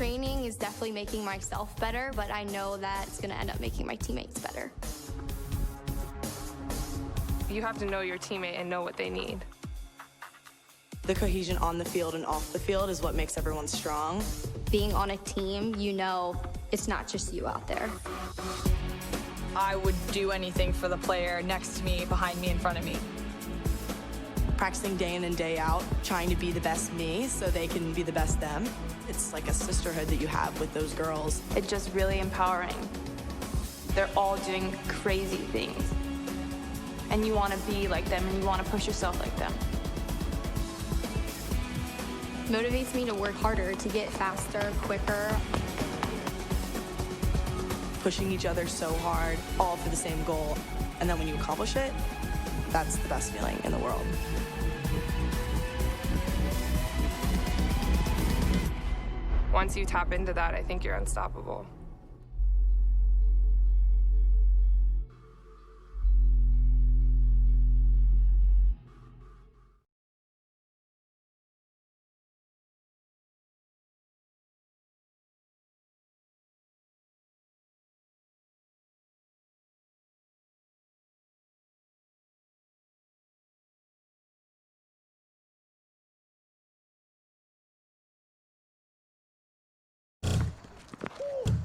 Training is definitely making myself better, but I know that it's gonna end up making my teammates better. You have to know your teammate and know what they need. The cohesion on the field and off the field is what makes everyone strong. Being on a team, you know it's not just you out there. I would do anything for the player next to me, behind me, in front of me. Practicing day in and day out, trying to be the best me so they can be the best them. It's like a sisterhood that you have with those girls. It's just really empowering. They're all doing crazy things. And you want to be like them, and you want to push yourself like them. Motivates me to work harder, to get faster, quicker. Pushing each other so hard, all for the same goal. And then when you accomplish it, that's the best feeling in the world. Once you tap into that, I think you're unstoppable.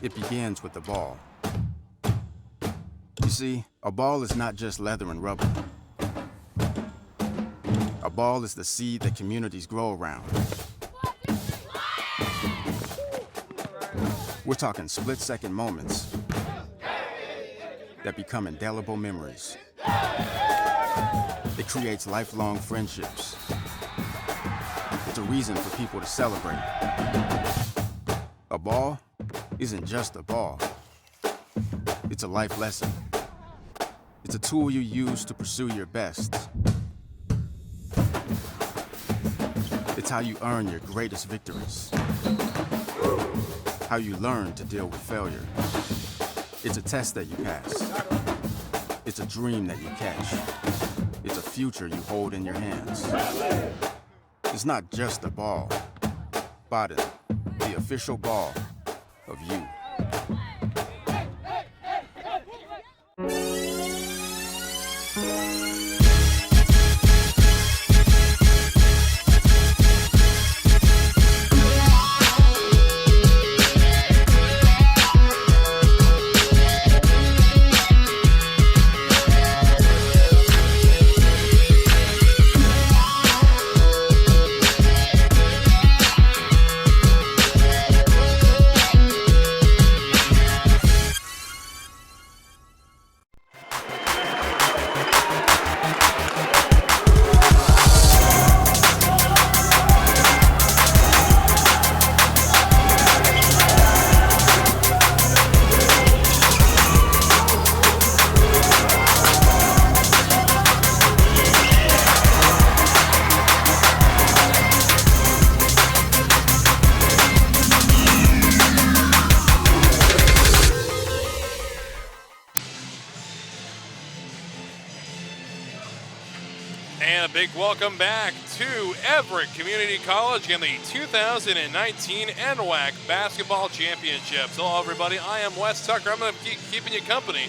It begins with the ball. You see, a ball is not just leather and rubber. A ball is the seed that communities grow around. We're talking split-second moments that become indelible memories. It creates lifelong friendships. It's a reason for people to celebrate. A ball isn't just a ball. It's a life lesson. It's a tool you use to pursue your best. It's how you earn your greatest victories. How you learn to deal with failure. It's a test that you pass. It's a dream that you catch. It's a future you hold in your hands. It's not just a ball. Bottom, the official ball of you. And a big welcome back to Everett Community College in the 2019 NWAC Basketball Championships. Hello, everybody. I am Wes Tucker. I'm going to keep keeping you company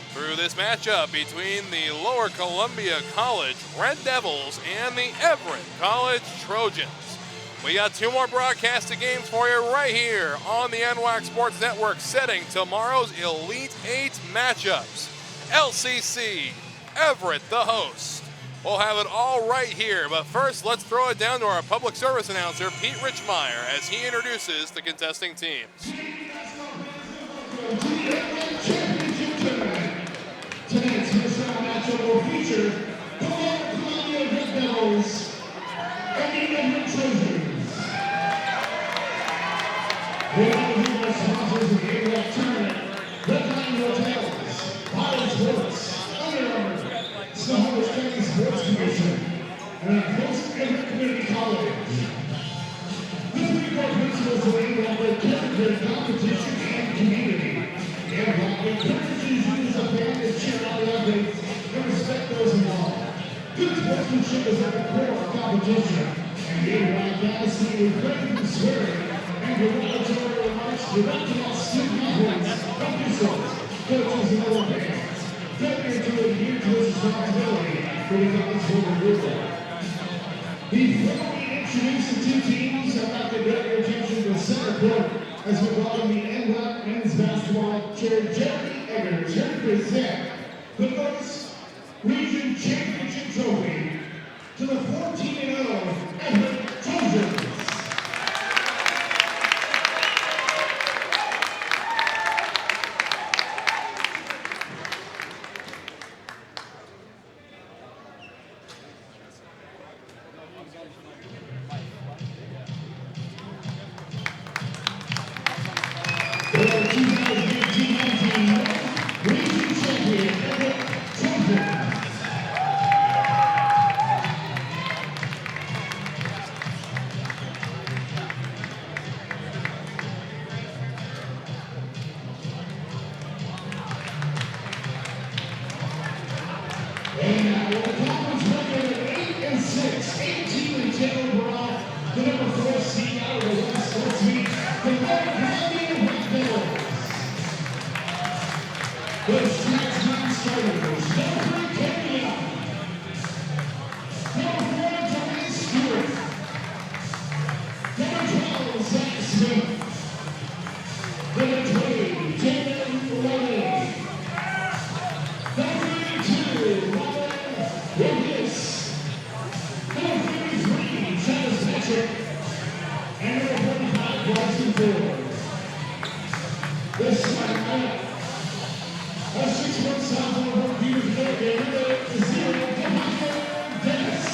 through this matchup between the Lower Columbia College Red Devils and the Everett College Trojans. We got two more broadcasted games for you right here on the NWAC Sports Network, setting tomorrow's Elite Eight matchups. LCC, Everett the host. We'll have it all right here, but first let's throw it down to our public service announcer, Pete Richmeyer, as he introduces the contesting teams. Tonight's first round matchup will feature the Lower Columbia Red Devils and the Everett Trojans. We want to be the sponsors of the NWAC tournament: Red Line Hotels, Power Sports, Under Armour, Snohomish County Sports Commission, and our host, Everett Community College. This week, our principals of NWAC will character, competition, and community. NWAC encourages you as a fan to cheer out the athletes and respect those involved. Good sportsmanship is at the core of competition, and the NWAC policy with great swearing and derogatory directed at student athletes, officials, coaches, and other fans. Failure to adhere to his responsibility for the college football rule. Before we introduce the two teams, I'd like to draw your attention to the center court as we welcome the NWAC men's basketball chair Jeremy Everett to present the first region championship trophy to the 14-0 Everett Trojans. The 2018-19 region champion Everett Trojans. And now with a conference record of 8-6, 18-10 overall, the number 4 seed out of the West Sports Meet, the Red Colombian Red Devils. The Strats 9 starters, number 3, Kenya. Number 4, Johnny Stewart. Number 12, Zach Smith. Number 20, Jaden Riley. Number 32, Robert Williams. Number 33, Travis Patrick. And number 45, Bryson Ford. The starting lineup. A 6-foot sophomore from Peters American, number 0, Demarco Dennis.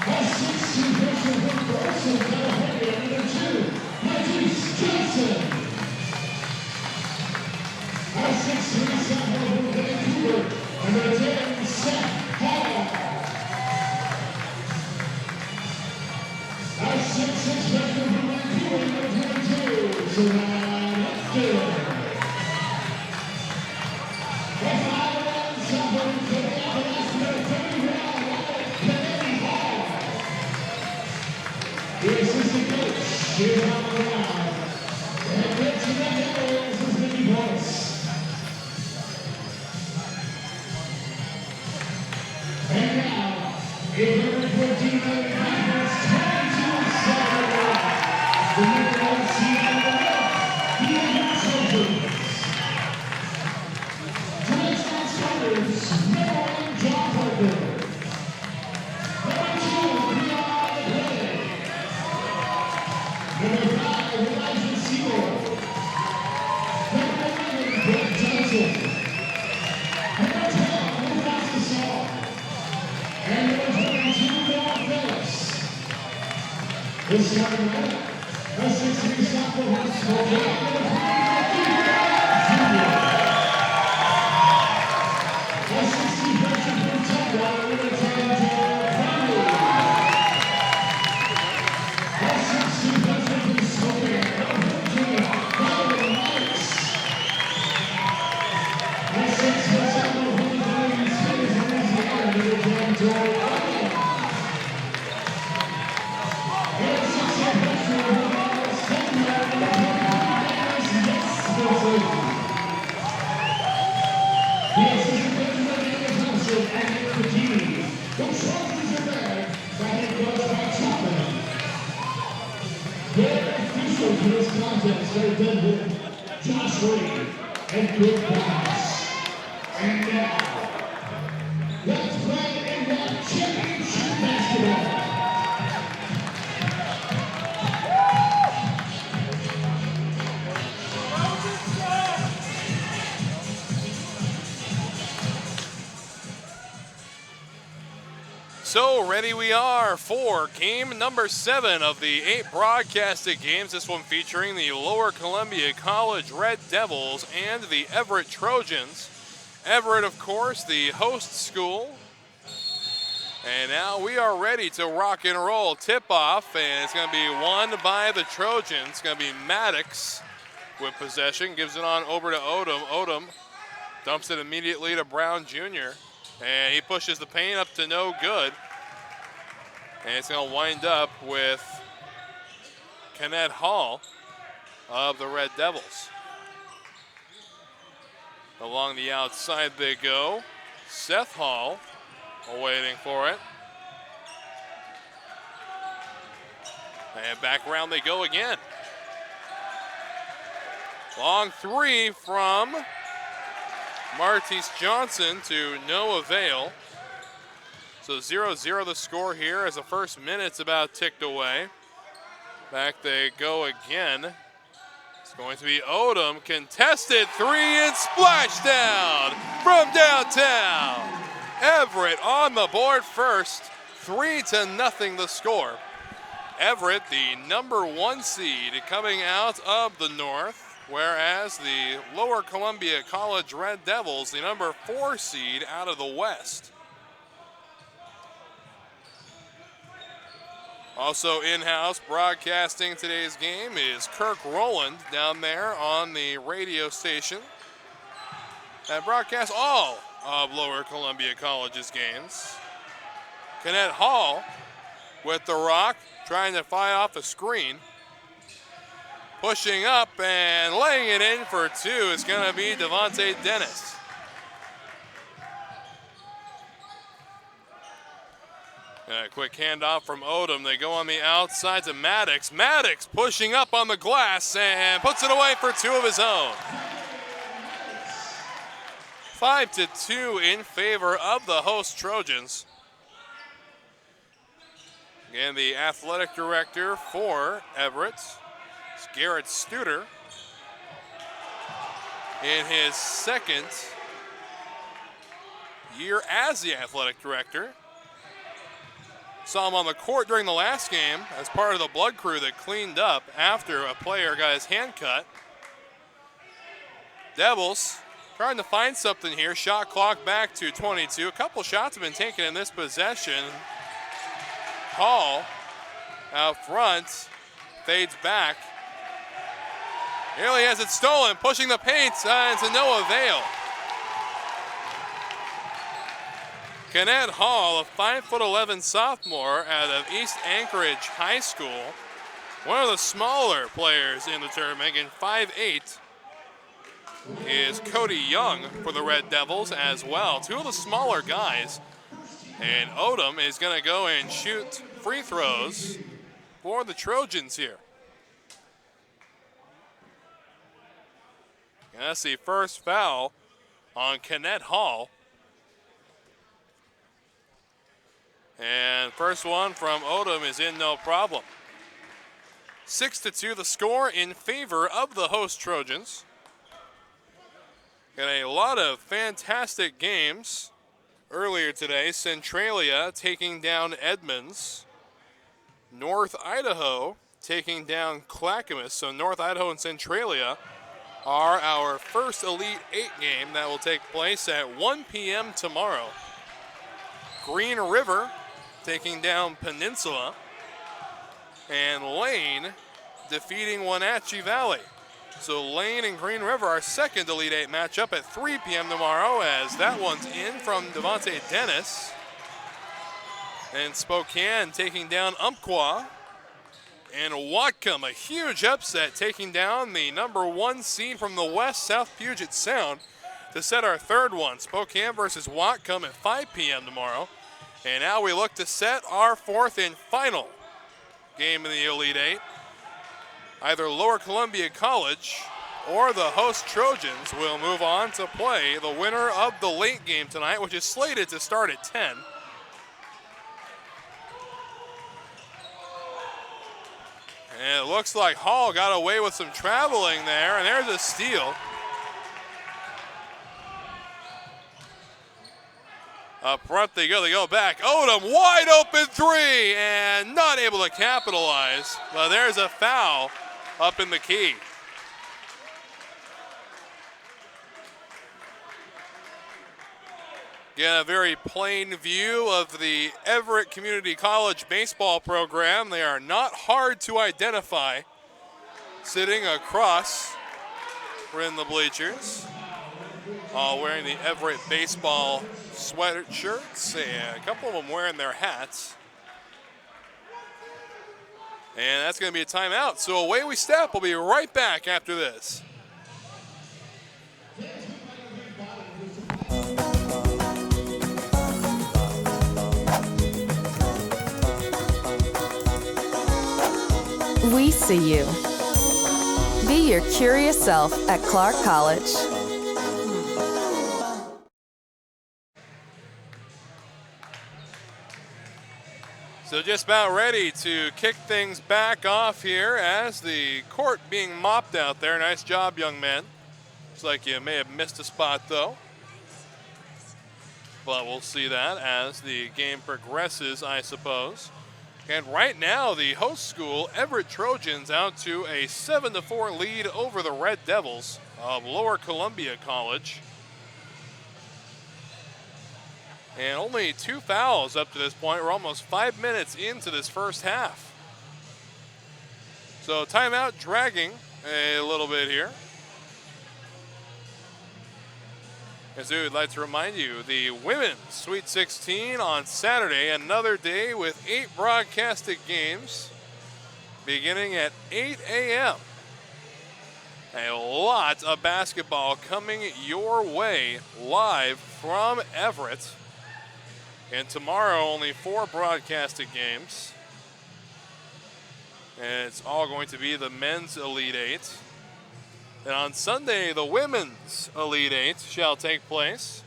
A 6'2" freshman from Carson, California, number 2, Marquise Johnson. A 6'3" sophomore from Vancouver, number 10, Seth Hall. A 6'6" freshman from Vancouver, number 22, Savannah Lefton. A 5'1" sophomore from Minneapolis, number 31, Kennedy Hall. The assistant coach is on the ground. And coach of the Devils is Mickey Boyce. And now, in number 14 of conference, 22-7, the number 1 seed out of the North, the Everett Trojans. Tonight's starters, number 1, John Parker. Number 2, Leon LeBlanc. Number 5, Elijah Seymour. Number 11, Brett Johnson. Number 12, Mufasa Saul. And number 22, Noah Phillips. The starting lineup, a 6'3" sophomore from Spokane, number 3, Junior. A 60 freshman from Tugwell, number 10, Joel Crowley. A 60 freshman from Spokane, number 14, Byron Marks. A 6'4" sophomore from the Queen Cities, Louisiana, number 10, Joel Ryan. And a 6'8" freshman from Dallas, Texas, number 25, Dennis Jesperson. The assistant coach is Amanda Thompson and Aaron McKinney. The trophies are led by head coach Mike Chapman. Their officials for this contest are Denver, Josh Reed, and Chris Bass. And now, let's play NWAC championship basketball. So ready we are for game number 7 of the 8 broadcasted games. This one featuring the Lower Columbia College Red Devils and the Everett Trojans. Everett, of course, the host school. And now we are ready to rock and roll. Tip-off, and it's going to be won by the Trojans. It's going to be Maddox with possession. Gives it on over to Odom. Odom dumps it immediately to Brown Jr. And he pushes the paint up to no good. And it's going to wind up with Kenneth Hall of the Red Devils. Along the outside they go. Seth Hall waiting for it. And back around they go again. Long three from Martise Johnson to no avail. So 0-0 the score here as the first minute's about ticked away. Back they go again. It's going to be Odom. Contested three and splashdown from downtown. Everett on the board first. 3-0 the score. Everett, the number 1 seed coming out of the north, whereas the Lower Columbia College Red Devils, the number 4 seed out of the west. Also in-house broadcasting today's game is Kirk Rowland down there on the radio station that broadcasts all of Lower Columbia College's games. Kenneth Hall with the rock, trying to fly off the screen. Pushing up and laying it in for 2 is going to be Devontae Dennis. A quick handoff from Odom. They go on the outside to Maddox. Maddox pushing up on the glass and puts it away for 2 of his own. 5-2 in favor of the host Trojans. Again, the athletic director for Everett is Garrett Studer. In his second year as the athletic director. Saw him on the court during the last game as part of the blood crew that cleaned up after a player got his hand cut. Devils trying to find something here. Shot clock back to 22. A couple shots have been taken in this possession. Hall out front, fades back. Nearly has it stolen, pushing the paint and to no avail. Kenneth Hall, a 5'11" sophomore out of East Anchorage High School. One of the smaller players in the tournament, and 5'8", is Cody Young for the Red Devils as well. 2 of the smaller guys. And Odom is going to go and shoot free throws for the Trojans here. And that's the first foul on Kenneth Hall. And first one from Odom is in no problem. 6-2 the score in favor of the host Trojans. Got a lot of fantastic games earlier today. Centralia taking down Edmonds. North Idaho taking down Clackamas. So North Idaho and Centralia are our first Elite 8 game that will take place at 1 p.m. tomorrow. Green River taking down Peninsula, and Lane defeating Wenatchee Valley. So Lane and Green River, our second Elite 8 matchup at 3 p.m. tomorrow, as that one's in from Devontae Dennis. And Spokane taking down Umpqua. And Whatcom, a huge upset, taking down the number 1 seed from the west, South Puget Sound, to set our third one. Spokane versus Whatcom at 5 p.m. tomorrow. And now we look to set our fourth and final game in the Elite 8. Either Lower Columbia College or the host Trojans will move on to play the winner of the late game tonight, which is slated to start at 10. And it looks like Hall got away with some traveling there, and there's a steal. Up front they go back. Odom, wide open 3, and not able to capitalize. But there's a foul up in the key. Again, a very plain view of the Everett Community College baseball program. They are not hard to identify. Sitting across in the bleachers, all wearing the Everett baseball sweatshirts, and a couple of them wearing their hats. And that's going to be a timeout. So away we step. We'll be right back after this. We see you. Be your curious self at Clark College. So just about ready to kick things back off here as the court being mopped out there. Nice job, young man. Looks like you may have missed a spot, though. But we'll see that as the game progresses, I suppose. And right now, the host school, Everett Trojans, out to a 7-4 lead over the Red Devils of Lower Columbia College. And only 2 fouls up to this point. We're almost 5 minutes into this first half. So timeout dragging a little bit here. As we would like to remind you, the Women's Sweet 16 on Saturday, another day with 8 broadcasted games beginning at 8 a.m. A lot of basketball coming your way live from Everett. And tomorrow, only 4 broadcasted games. And it's all going to be the men's Elite 8. And on Sunday, the women's Elite 8 shall take place.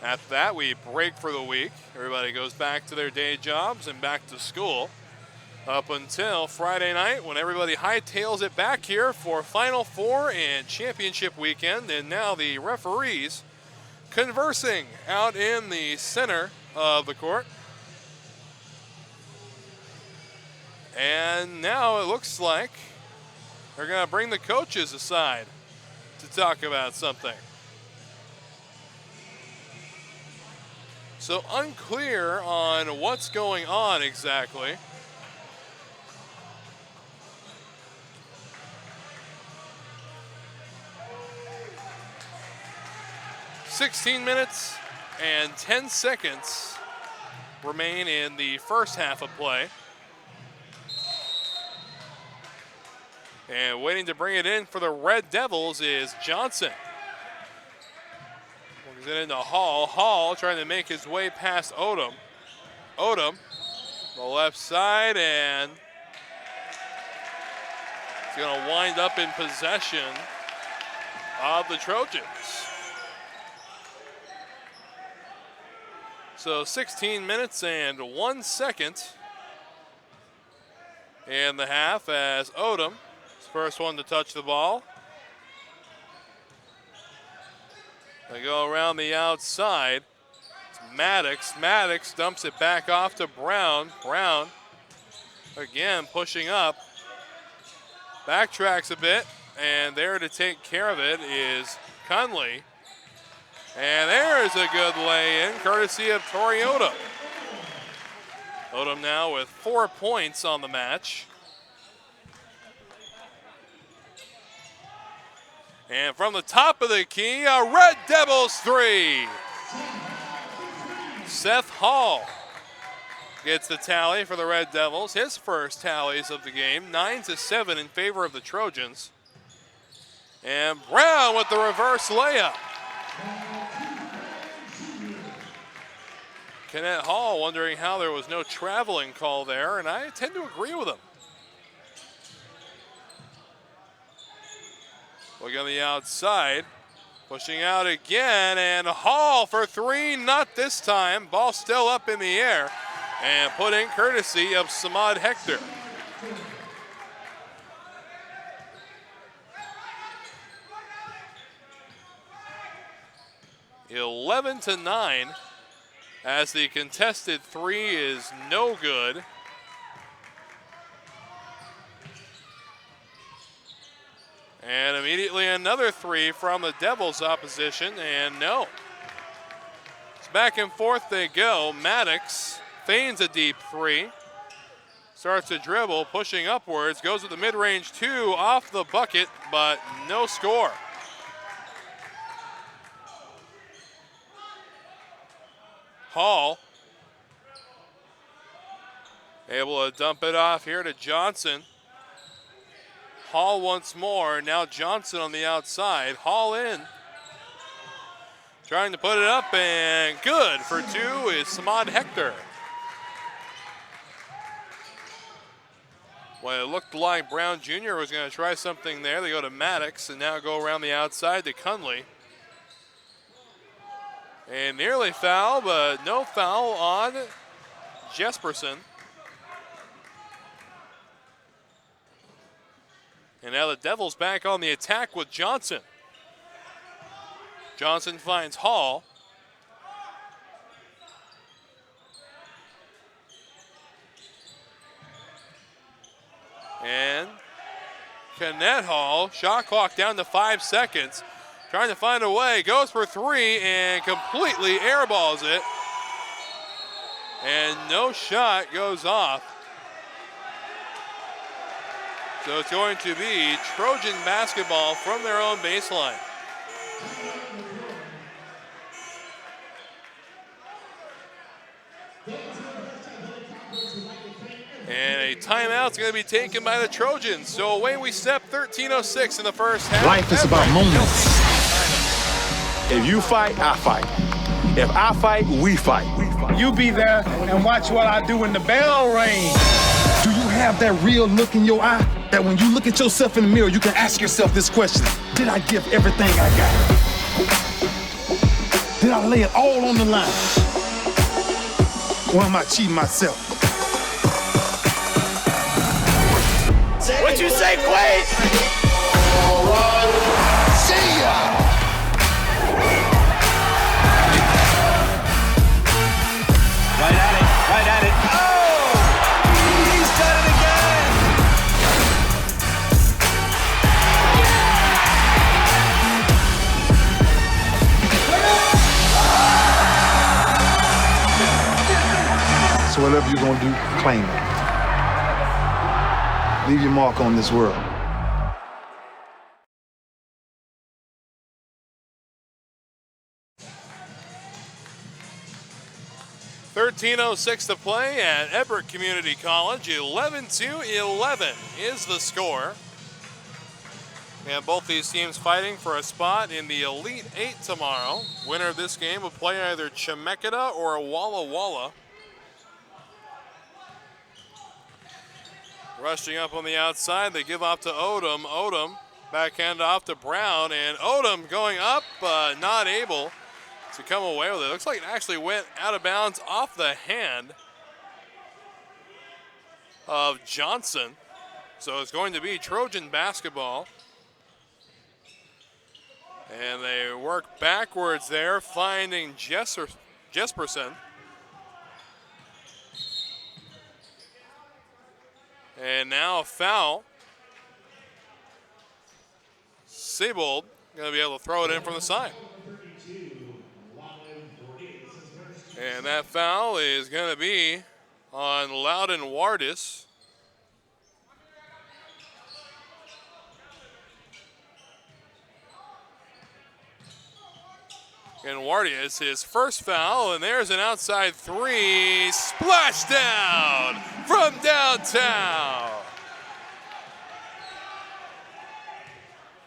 After that, we break for the week. Everybody goes back to their day jobs and back to school up until Friday night when everybody hightails it back here for Final Four and championship weekend. And now the referees conversing out in the center of the court. And now it looks like they're going to bring the coaches aside to talk about something. So unclear on what's going on exactly. "16 minutes and 10 seconds remain in the first half of play. And waiting to bring it in for the Red Devils is Johnson. Brings it into Hall. Hall trying to make his way past Odom. Odom, the left side, and he's going to wind up in possession of the Trojans. So 16 minutes and 1 second in the half as Odom, first one to touch the ball. They go around the outside. It's Maddox. Maddox dumps it back off to Brown. Brown again pushing up. Backtracks a bit, and there to take care of it is Conley. And there's a good lay-in, courtesy of Tori Odom. Odom now with 4 points on the match. And from the top of the key, a Red Devils 3. Seth Hall gets the tally for the Red Devils. His first tallies of the game, 9-7 in favor of the Trojans. And Brown with the reverse layup. Kenneth Hall wondering how there was no traveling call there, and I tend to agree with him. Look on the outside, pushing out again, and Hall for 3, not this time. Ball still up in the air, and put in courtesy of Samad Hector. (11-9) as the contested 3 is no good. And immediately another 3 from the Devils opposition, and no. It's back and forth they go. Maddox feigns a deep 3. Starts to dribble, pushing upwards, goes with the mid-range 2 off the bucket, but no score. Hall Able to dump it off here to Johnson. Hall once more. Now Johnson on the outside. Hall in. Trying to put it up, and good for two is Samad Hector. Well, it looked like Brown Jr. was going to try something there. They go to Maddox and now go around the outside to Cunley. And nearly foul, but no foul on Jesperson. And now the Devils back on the attack with Johnson. Johnson finds Hall. And Kenneth Hall, shot clock down to 5 seconds. Trying to find a way, goes for three and completely airballs it. And no shot goes off. So it's going to be Trojan basketball from their own baseline. And a timeout's going to be taken by the Trojans. So away we step, 13:06 in the first half. Life is about moments. If you fight, I fight. If I fight, we fight. You be there and watch what I do when the bell rings. Do you have that real look in your eye that when you look at yourself in the mirror, you can ask yourself this question: did I give everything I got? Did I lay it all on the line? Or am I cheating myself? What you say, Quay? All right. See ya. Right at it. Oh! He's done it again! So whatever you're gonna do, claim it. Leave your mark on this world. .13:06 to play at Everett Community College. 11-11 is the score. And both these teams fighting for a spot in the Elite Eight tomorrow. Winner of this game will play either Chemeketa or Walla Walla. Rushing up on the outside, they give off to Odom. Odom backhand off to Brown, and Odom going up, not able to come away with it. Looks like it actually went out of bounds off the hand of Johnson. So it's going to be Trojan basketball. And they work backwards there, finding Jesperson. And now a foul. Siebold going to be able to throw it in from the side. And that foul is going to be on Loudon Wardis. And Wardis, his first foul, and there's an outside three. Splash down from downtown.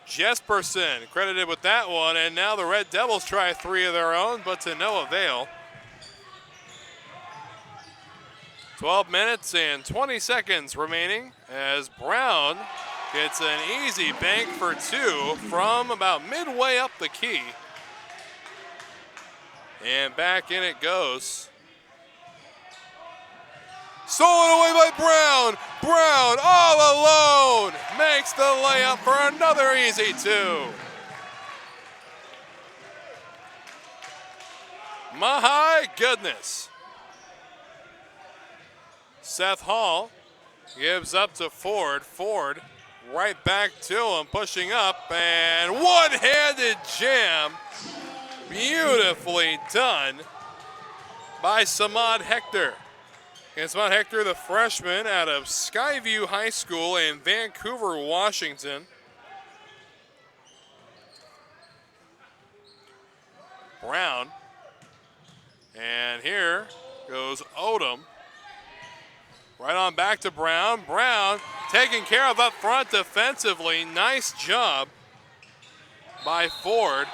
Jesperson credited with that one, and now the Red Devils try three of their own, but to no avail. 12 minutes and 20 seconds remaining as Brown gets an easy bank for two from about midway up the key. And back in it goes. Stolen away by Brown. Brown all alone makes the layup for another easy two. My goodness. Seth Hall gives up to Ford. Ford right back to him, pushing up, and one-handed jam. Beautifully done by Samad Hector. And Samad Hector, the freshman out of Skyview High School in Vancouver, Washington. Brown. And here goes Odom. Right on back to Brown. Brown taken care of up front defensively. Nice job by Ford.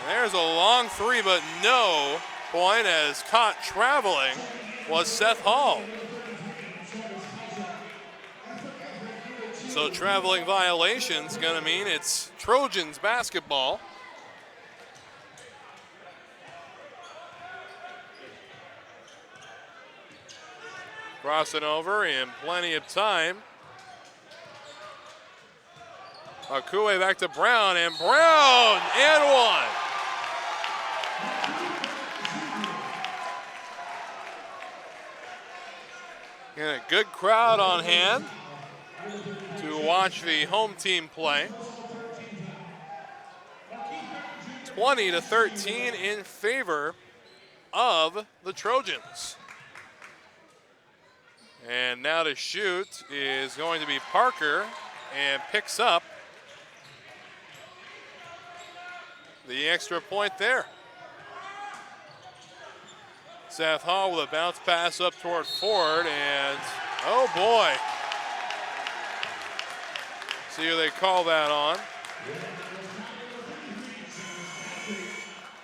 There's a long three, but no point, as caught traveling was Seth Hall. So traveling violation's gonna mean it's Trojans basketball. Crossing over in plenty of time. Akue back to Brown, and Brown and one. And a good crowd on hand to watch the home team play. 20-13 in favor of the Trojans. And now to shoot is going to be Parker, and picks up the extra point there. Seth Hall with a bounce pass up toward Ford, and oh boy. See who they call that on.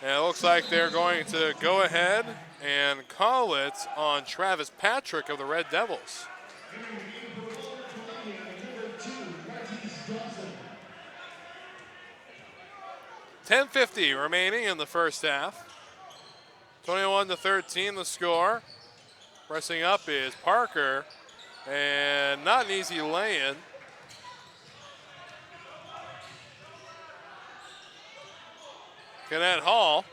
And it looks like they're going to go ahead and call it on Travis Patrick of the Red Devils. $10:50 remaining in the first half. 21-13 the score. Pressing up is Parker, and not an easy lay-in. Kenneth Hall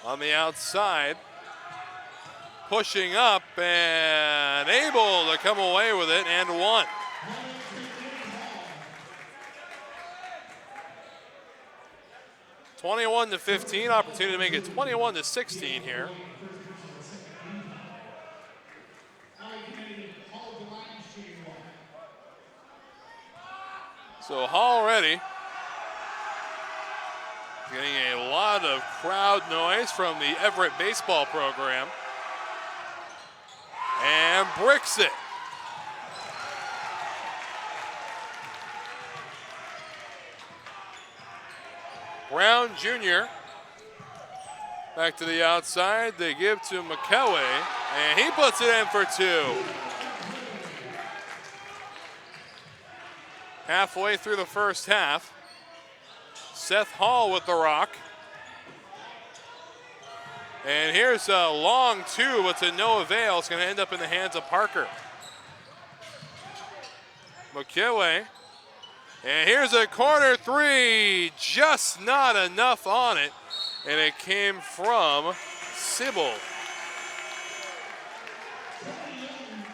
on the outside, pushing up and able to come away with it, and one. (21-15), opportunity to make it 21-16 here. So Hall ready. Getting a lot of crowd noise from the Everett baseball program. And bricks it. Brown Jr. back to the outside. They give to McKelway, and he puts it in for two. Halfway through the first half. Seth Hall with the rock. And here's a long two, but to no avail. It's going to end up in the hands of Parker. McKelway. And here's a corner three. Just not enough on it. And it came from Sybil.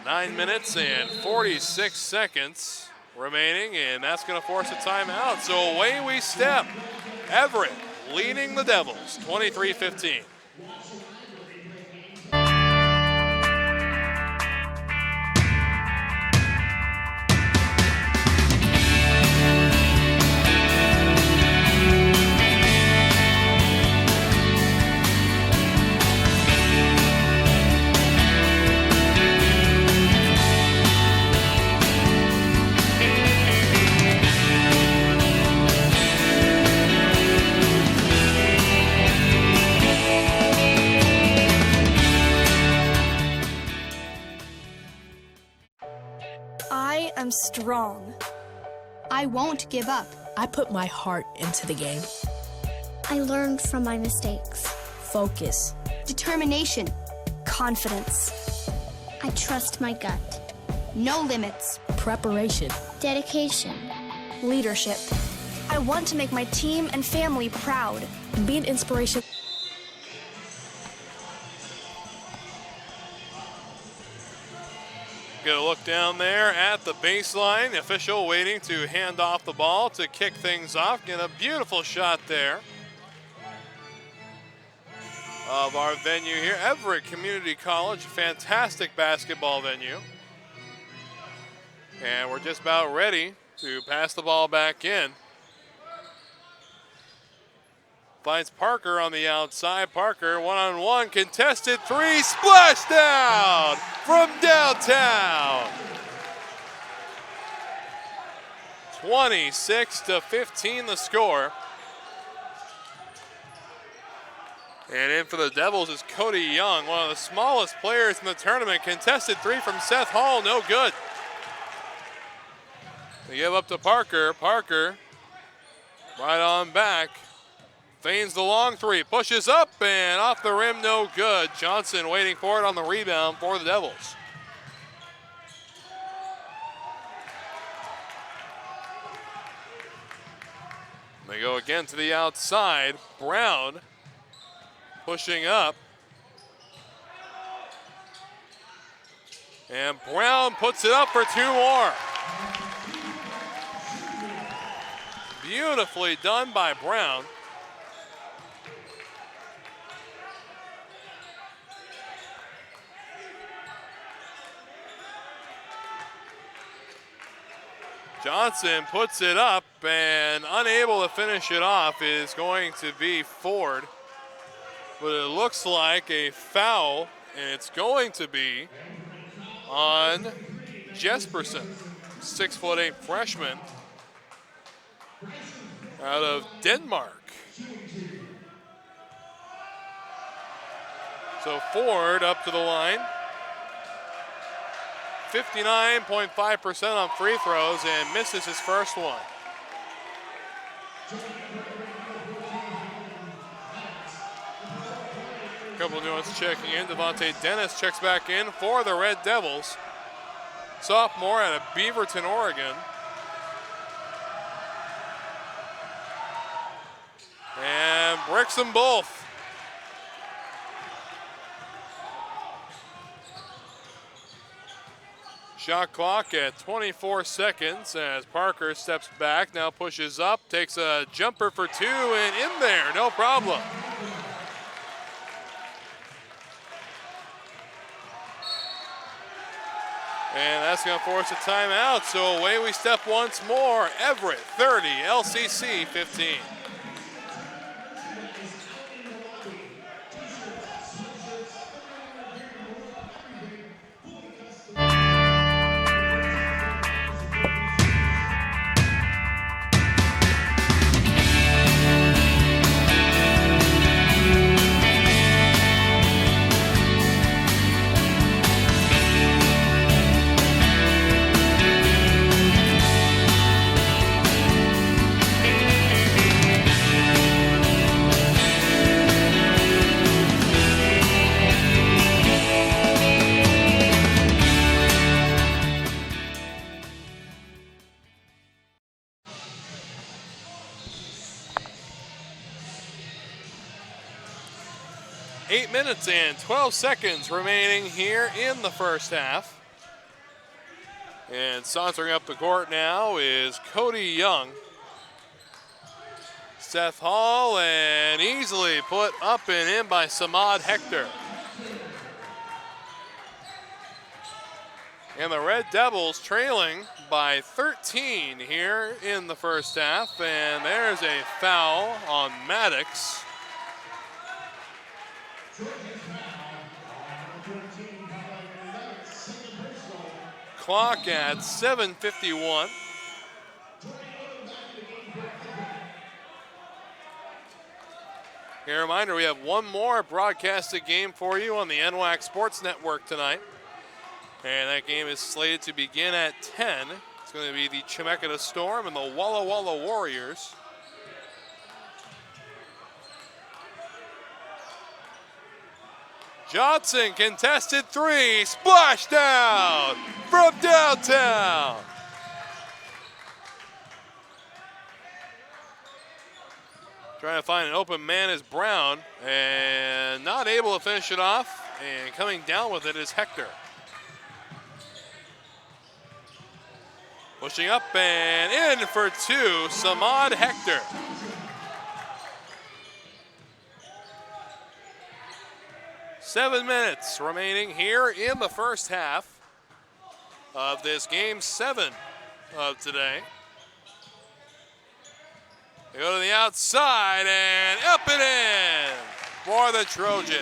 9 minutes and 46 seconds remaining, and that's going to force a timeout. So away we step. Everett leading the Devils, 23-15. I'm strong. I won't give up. I put my heart into the game. I learned from my mistakes. Focus. Determination. Confidence. I trust my gut. No limits. Preparation. Dedication. Leadership. I want to make my team and family proud. Be an inspiration. Get a look down there at the baseline. Official waiting to hand off the ball to kick things off. Get a beautiful shot there of our venue here. Everett Community College, fantastic basketball venue. And we're just about ready to pass the ball back in Finds Parker on the outside. Parker one-on-one, contested three, splashdown from downtown. 26-15 the score. And in for the Devils is Cody Young, one of the smallest players in the tournament. Contested three from Seth Hall, no good. They give up to Parker. Parker right on back. Feigns the long three, pushes up and off the rim, no good. Johnson waiting for it on the rebound for the Devils. They go again to the outside. Brown pushing up. And Brown puts it up for two more. Beautifully done by Brown. Johnson puts it up and unable to finish it off is going to be Ford. But it looks like a foul, and it's going to be on Jesperson, 6'8" freshman out of Denmark. So Ford up to the line. 59.5% on free throws and misses his first one. A couple of new ones checking in. Devontae Dennis checks back in for the Red Devils. Sophomore out of Beaverton, Oregon. And bricks them both. Shot clock at 24 seconds as Parker steps back, now pushes up, takes a jumper for two, and in there, no problem. And that's going to force a timeout, so away we step once more. Everett 30, LCC 15. Minutes and 12 seconds remaining here in the first half. And sauntering up the court now is Cody Young. Seth Hall, and easily put up and in by Samad Hector. And the Red Devils trailing by 13 here in the first half. And there's a foul on Maddox. Clock at 7:51. A reminder, we have one more broadcasted game for you on the NWAC Sports Network tonight. And that game is slated to begin at 10. It's going to be the Chemeketa Storm and the Walla Walla Warriors. Johnson contested three, splashdown from downtown. Trying to find an open man is Brown, and not able to finish it off, and coming down with it is Hector. Pushing up and in for two, Samad Hector. Seven minutes remaining here in the first half of this game 7 of today. They go to the outside and up and in for the Trojans.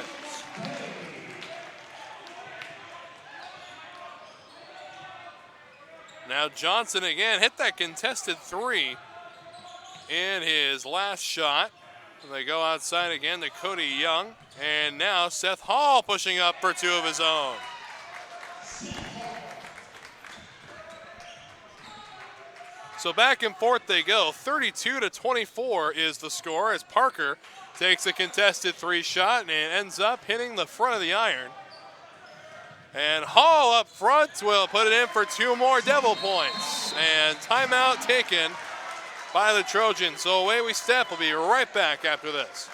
Now Johnson again hit that contested three in his last shot. And they go outside again to Cody Young. And now Seth Hall pushing up for two of his own. So back and forth they go. 32-24 is the score as Parker takes a contested three shot and ends up hitting the front of the iron. And Hall up front will put it in for two more Devil points. And timeout taken by the Trojans. So away we step. We'll be right back after this.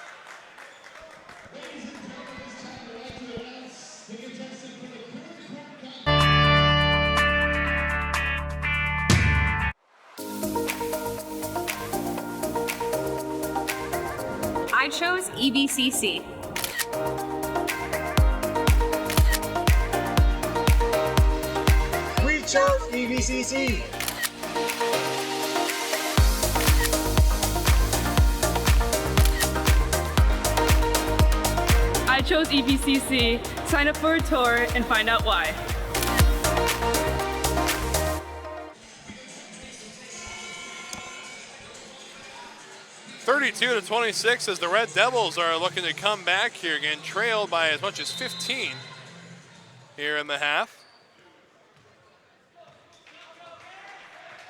I chose EBCC. We chose EBCC. I chose EBCC. Sign up for a tour and find out why. (32-26) as the Red Devils are looking to come back here again, trailed by as much as 15 here in the half.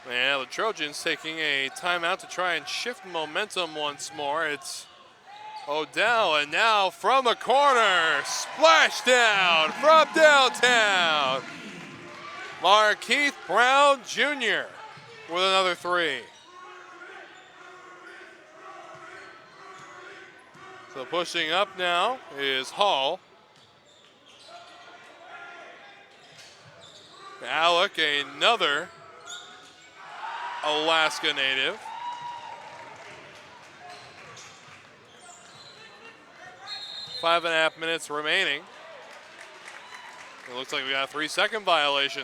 And the Trojans taking a timeout to try and shift momentum once more. It's Odell, and now from the corner, splash down from downtown. Markeith Brown Jr. with another three. So pushing up now is Hall. Alec, another Alaska native. Five and a half minutes remaining. It looks like we got a 3-second violation.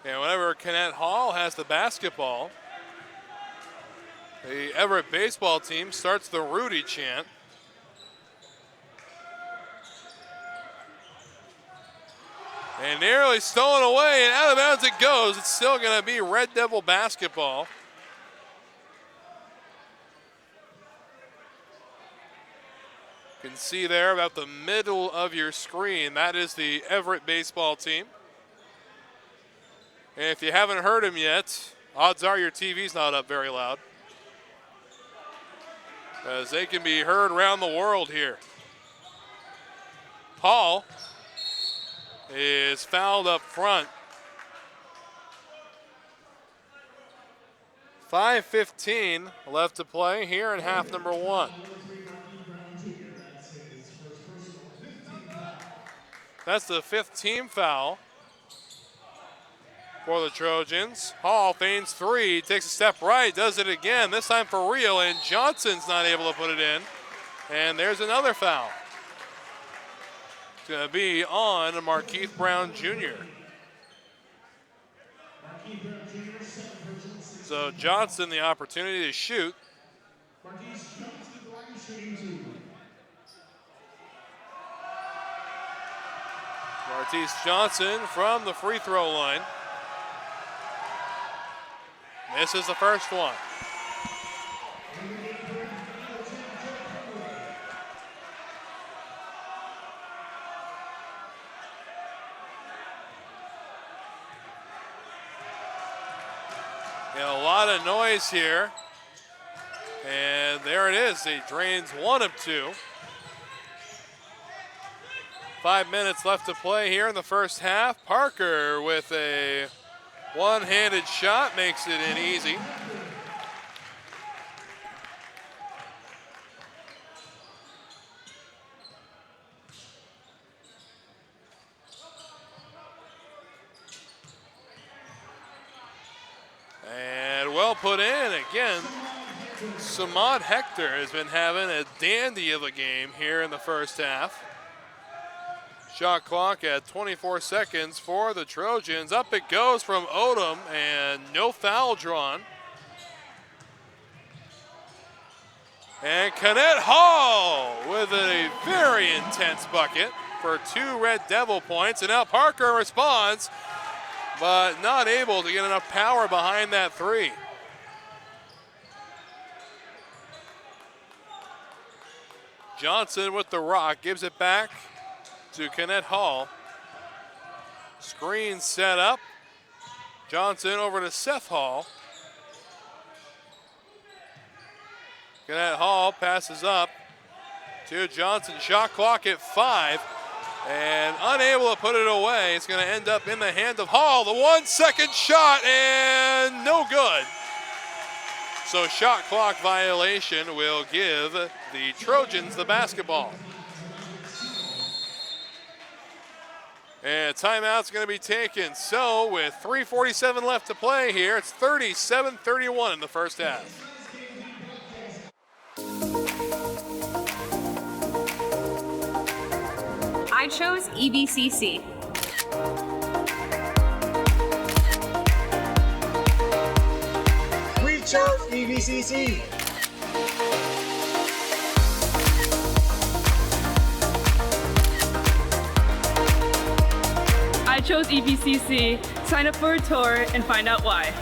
And whenever Kennett Hall has the basketball, the Everett baseball team starts the Rudy chant. And nearly stolen away, and out of bounds it goes. It's still going to be Red Devil basketball. You can see there about the middle of your screen, that is the Everett baseball team. And if you haven't heard him yet, odds are your TV's not up very loud, as they can be heard around the world here. Hall is fouled up front. 5:15 left to play here in half number one. That's the fifth team foul for the Trojans. Hall feigns three, takes a step right, does it again, this time for real, and Johnson's not able to put it in. And there's another foul. It's going to be on Markeith Brown Jr. So Johnson the opportunity to shoot. Martise Johnson from the free throw line. This is the first one. And a lot of noise here. And there it is. He drains one of two. 5 minutes left to play here in the first half. Parker with a one-handed shot makes it in easy. And well put in again. Samad Hector has been having a dandy of a game here in the first half. Shot clock at 24 seconds for the Trojans. Up it goes from Odom, and no foul drawn. And Cadet Hall with a very intense bucket for 2 Red Devil points. And now Parker responds, but not able to get enough power behind that 3. Johnson with the rock, gives it back to Cadet Hall. Screen set up. Johnson over to Seth Hall. Cadet Hall passes up to Johnson. Shot clock at 5. And unable to put it away. It's going to end up in the hand of Hall. The 1-second shot, and no good. So shot clock violation will give the Trojans the basketball. And timeout's going to be taken. So with 3:47 left to play here, it's 37-31 in the first half. I chose EBCC. We chose EBCC. I chose EBCC. Sign up for a tour and find out why.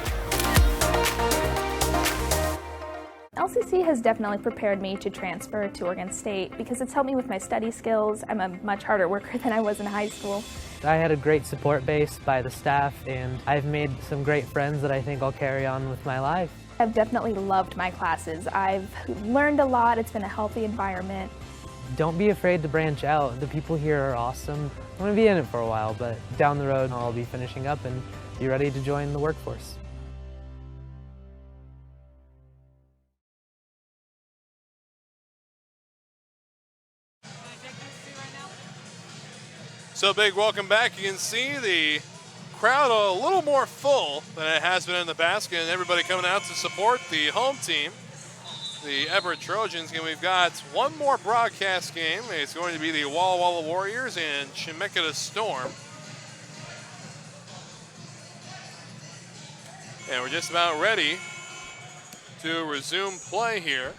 LCC has definitely prepared me to transfer to Oregon State because it's helped me with my study skills. I'm a much harder worker than I was in high school. I had a great support base by the staff, and I've made some great friends that I think I'll carry on with my life. I've definitely loved my classes. I've learned a lot. It's been a healthy environment. Don't be afraid to branch out. The people here are awesome. I'm going to be in it for a while, but down the road I'll be finishing up and be ready to join the workforce. So big welcome back. You can see the crowd a little more full than it has been in the basket, and everybody coming out to support the home team, the Everett Trojans. And we've got one more broadcast game. It's going to be the Walla Walla Warriors and Chemeketa Storm. And we're just about ready to resume play here.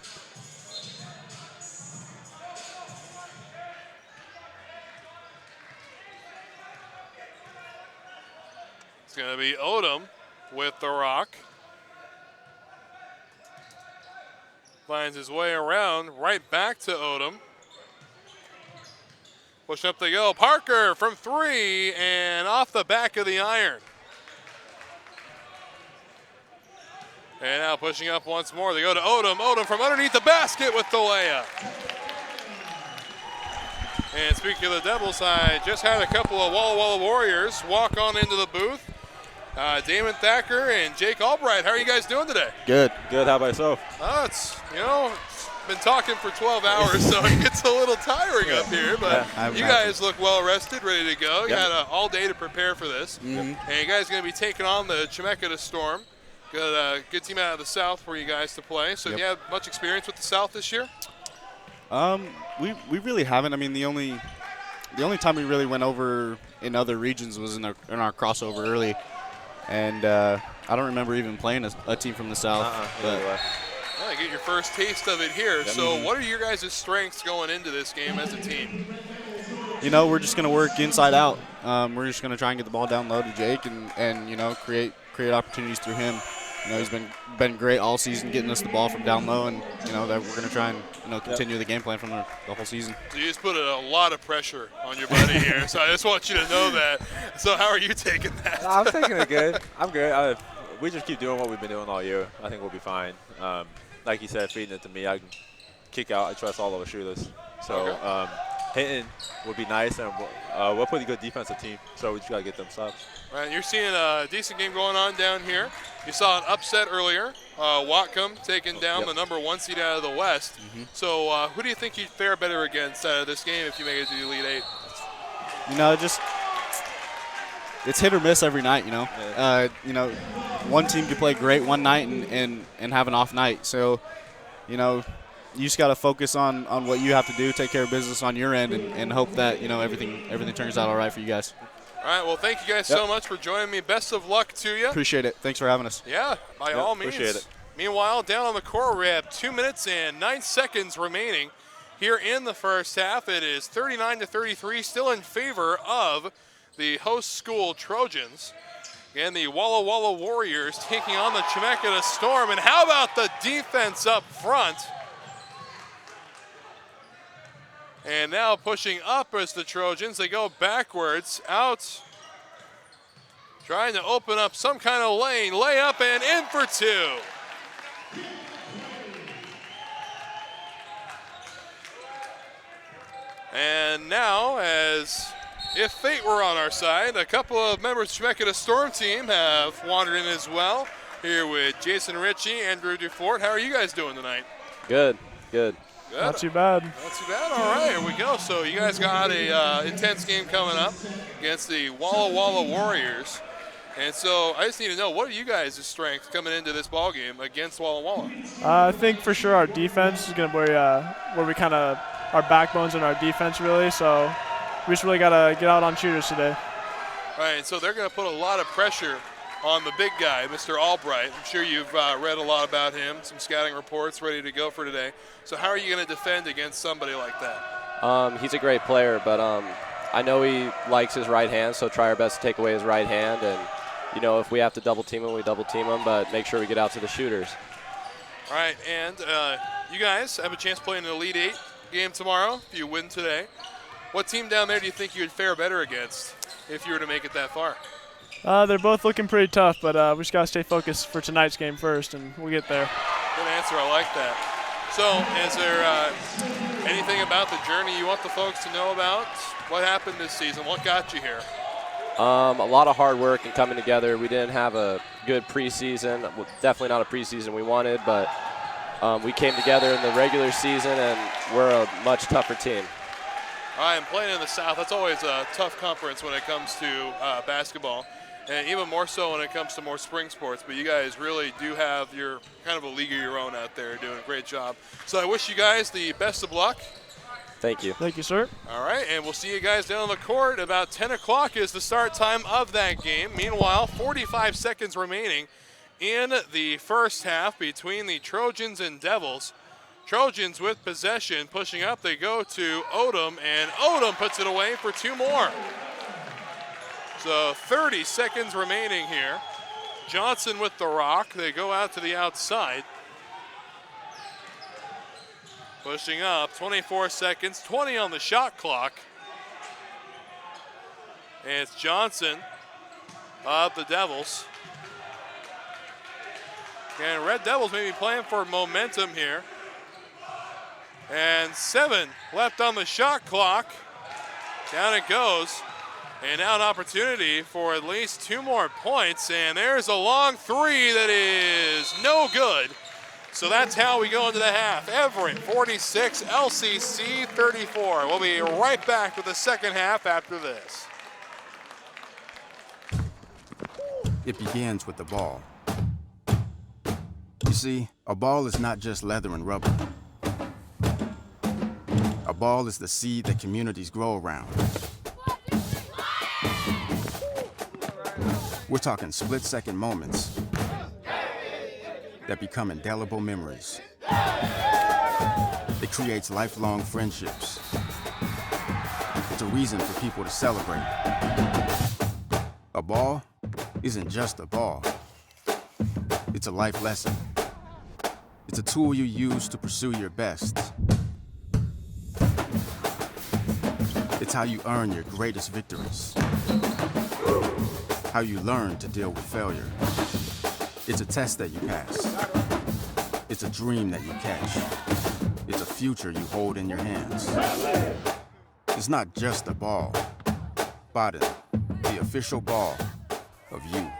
It's going to be Odom with the rock. Finds his way around, right back to Odom. Push up they go. Parker from 3 and off the back of the iron. And now pushing up once more. They go to Odom. Odom from underneath the basket with the layup. And speaking of the Devils, I just had a couple of Walla Walla Warriors walk on into the booth. Damon Thacker and Jake Albright. How are you guys doing today? Good. Good. How about yourself? It's been talking for 12 hours, so it gets a little tiring up here. But you guys look well rested, ready to go. You had all day to prepare for this. And you guys are going to be taking on the Chemeketa Storm. Good team out of the South for you guys to play. So do you have much experience with the South this year? We really haven't. I mean, the only time we really went over in other regions was in our crossover early. And I don't remember even playing a team from the South. Well, you get your first taste of it here. So what are your guys' strengths going into this game as a team? We're just going to work inside out. We're just going to try and get the ball down low to Jake and create opportunities through him. He's been great all season getting us the ball from down low, and that we're going to try and continue the game plan from the whole season. So you just put a lot of pressure on your buddy here. So I just want you to know that. So how are you taking that? I'm taking it good. I'm good. We just keep doing what we've been doing all year. I think we'll be fine. Like you said, feeding it to me, I can kick out. I trust all of our shooters. So hitting would be nice, and we're a pretty good defensive team. So we just got to get them stops. Right, you're seeing a decent game going on down here. You saw an upset earlier. Whatcom taking down the number 1 seed out of the West. So who do you think you'd fare better against this game if you make it to the Elite 8? It's hit or miss every night, one team could play great one night and have an off night. So, you just got to focus on what you have to do, take care of business on your end, and hope that, you know, everything turns out all right for you guys. All right, well, thank you guys so much for joining me. Best of luck to you. Appreciate it. Thanks for having us. Yeah, by all means. Appreciate it. Meanwhile, down on the court, we have 2 minutes and 9 seconds remaining here in the first half. It is 39-33, still in favor of the host school Trojans. And the Walla Walla Warriors taking on the Chemeketa Storm. And how about the defense up front? And now pushing up as the Trojans. They go backwards, out. Trying to open up some kind of lane. Layup and in for two. And now, as if fate were on our side, a couple of members of Chemeketa Storm team have wandered in as well. Here with Jason Ritchie, Andrew Dufort. How are you guys doing tonight? Good. Good. Not too bad. Not too bad. All right, here we go. So you guys got a intense game coming up against the Walla Walla Warriors. And so I just need to know, what are you guys' strengths coming into this ball game against Walla Walla? I think for sure our defense is going to be where we kind of our backbones in our defense, really. So we just really got to get out on shooters today. All right, so they're going to put a lot of pressure on the big guy, Mr. Albright. I'm sure you've read a lot about him, some scouting reports ready to go for today. So how are you going to defend against somebody like that? He's a great player, but I know he likes his right hand, so try our best to take away his right hand. And, you know, if we have to double team him, we double team him, but make sure we get out to the shooters. All right, and you guys have a chance to play in the Elite Eight game tomorrow if you win today. What team down there do you think you would fare better against if you were to make it that far? They're both looking pretty tough, but we just got to stay focused for tonight's game first, and we'll get there. Good answer. I like that. So is there anything about the journey you want the folks to know about? What happened this season? What got you here? A lot of hard work and coming together. We didn't have a good preseason. Definitely not a preseason we wanted, but we came together in the regular season, and we're a much tougher team. All right, and playing in the South, that's always a tough conference when it comes to basketball, and even more so when it comes to more spring sports. But you guys really do have your kind of a league of your own out there, doing a great job. So I wish you guys the best of luck. Thank you. Thank you, sir. All right, and we'll see you guys down on the court. About 10 o'clock is the start time of that game. Meanwhile, 45 seconds remaining in the first half between the Trojans and Devils. Trojans with possession, pushing up. They go to Odom, and Odom puts it away for two more. So 30 seconds remaining here. Johnson with the rock. They go out to the outside. Pushing up, 24 seconds, 20 on the shot clock. And it's Johnson of the Devils. And Red Devils may be playing for momentum here. And 7 left on the shot clock. Down it goes. And now an opportunity for at least 2 more points. And there's a long three that is no good. So that's how we go into the half. Everett 46, LCC 34. We'll be right back with the second half after this. It begins with the ball. You see, a ball is not just leather and rubber. A ball is the seed that communities grow around. We're talking split-second moments that become indelible memories. It creates lifelong friendships. It's a reason for people to celebrate. A ball isn't just a ball. It's a life lesson. It's a tool you use to pursue your best. It's how you earn your greatest victories. How you learn to deal with failure. It's a test that you pass. It's a dream that you catch. It's a future you hold in your hands. It's not just a ball. Bada, the official ball of you.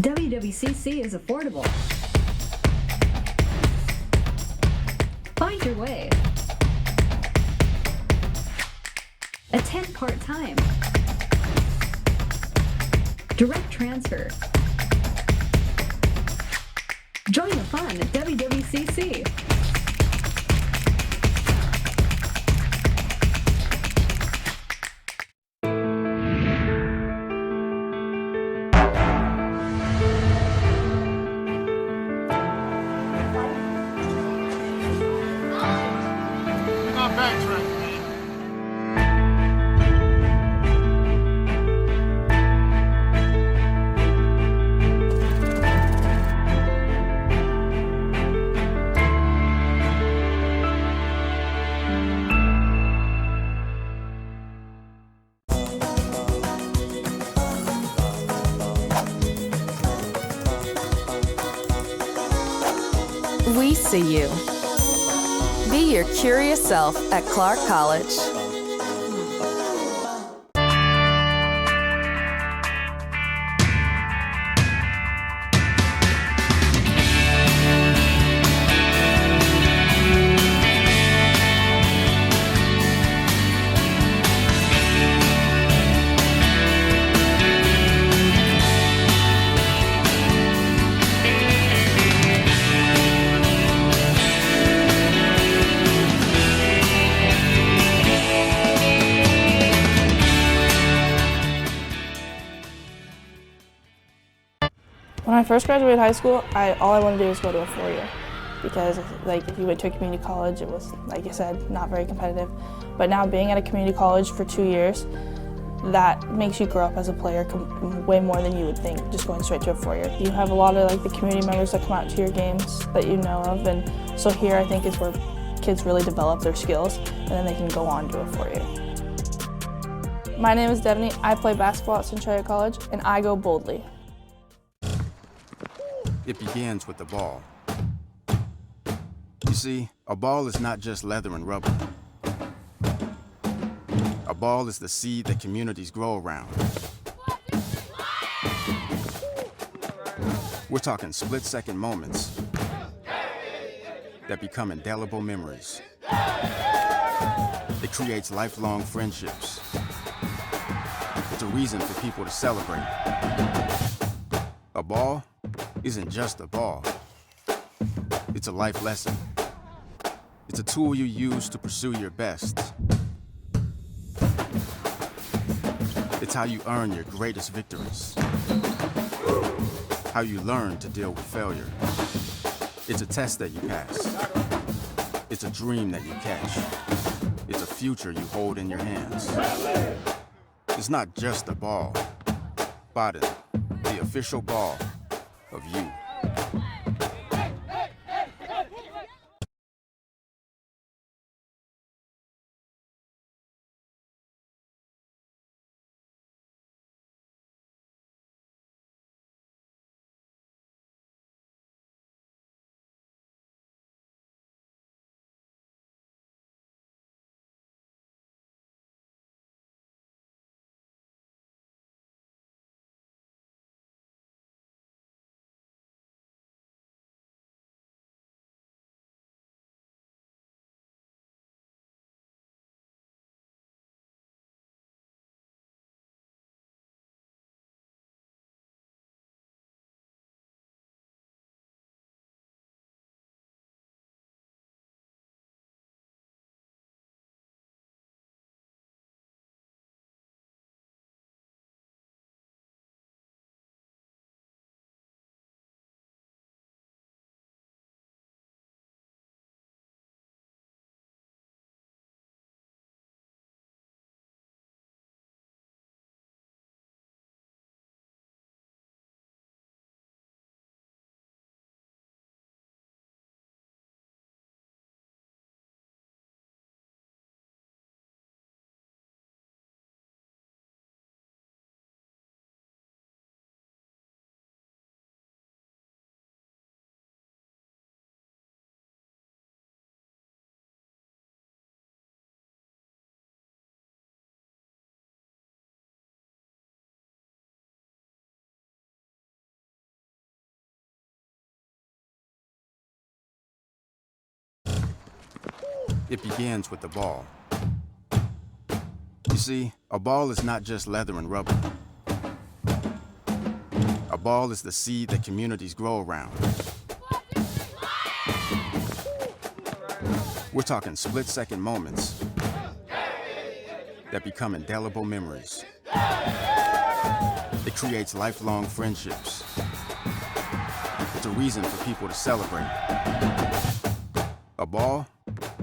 WWCC is affordable. Find your way. Attend part-time. Direct transfer. Join the fun at WWCC. Not backtrack, man. We see you. Be your curious self at Clark College. When I first graduated high school, all I wanted to do was go to a four-year because if you went to a community college, it was, like I said, not very competitive. But now being at a community college for 2 years, that makes you grow up as a player way more than you would think just going straight to a four-year. You have a lot of the community members that come out to your games that you know of, and so here I think is where kids really develop their skills and then they can go on to a four-year. My name is Devaney. I play basketball at Centralia College and I go boldly. It begins with the ball. You see, a ball is not just leather and rubber. A ball is the seed that communities grow around. We're talking split-second moments that become indelible memories. It creates lifelong friendships. It's a reason for people to celebrate. A ball isn't just a ball. It's a life lesson. It's a tool you use to pursue your best. It's how you earn your greatest victories. How you learn to deal with failure. It's a test that you pass. It's a dream that you catch. It's a future you hold in your hands. It's not just a ball. Biden, the official ball of you. It begins with the ball. You see, a ball is not just leather and rubber. A ball is the seed that communities grow around. We're talking split-second moments that become indelible memories. It creates lifelong friendships. It's a reason for people to celebrate. A ball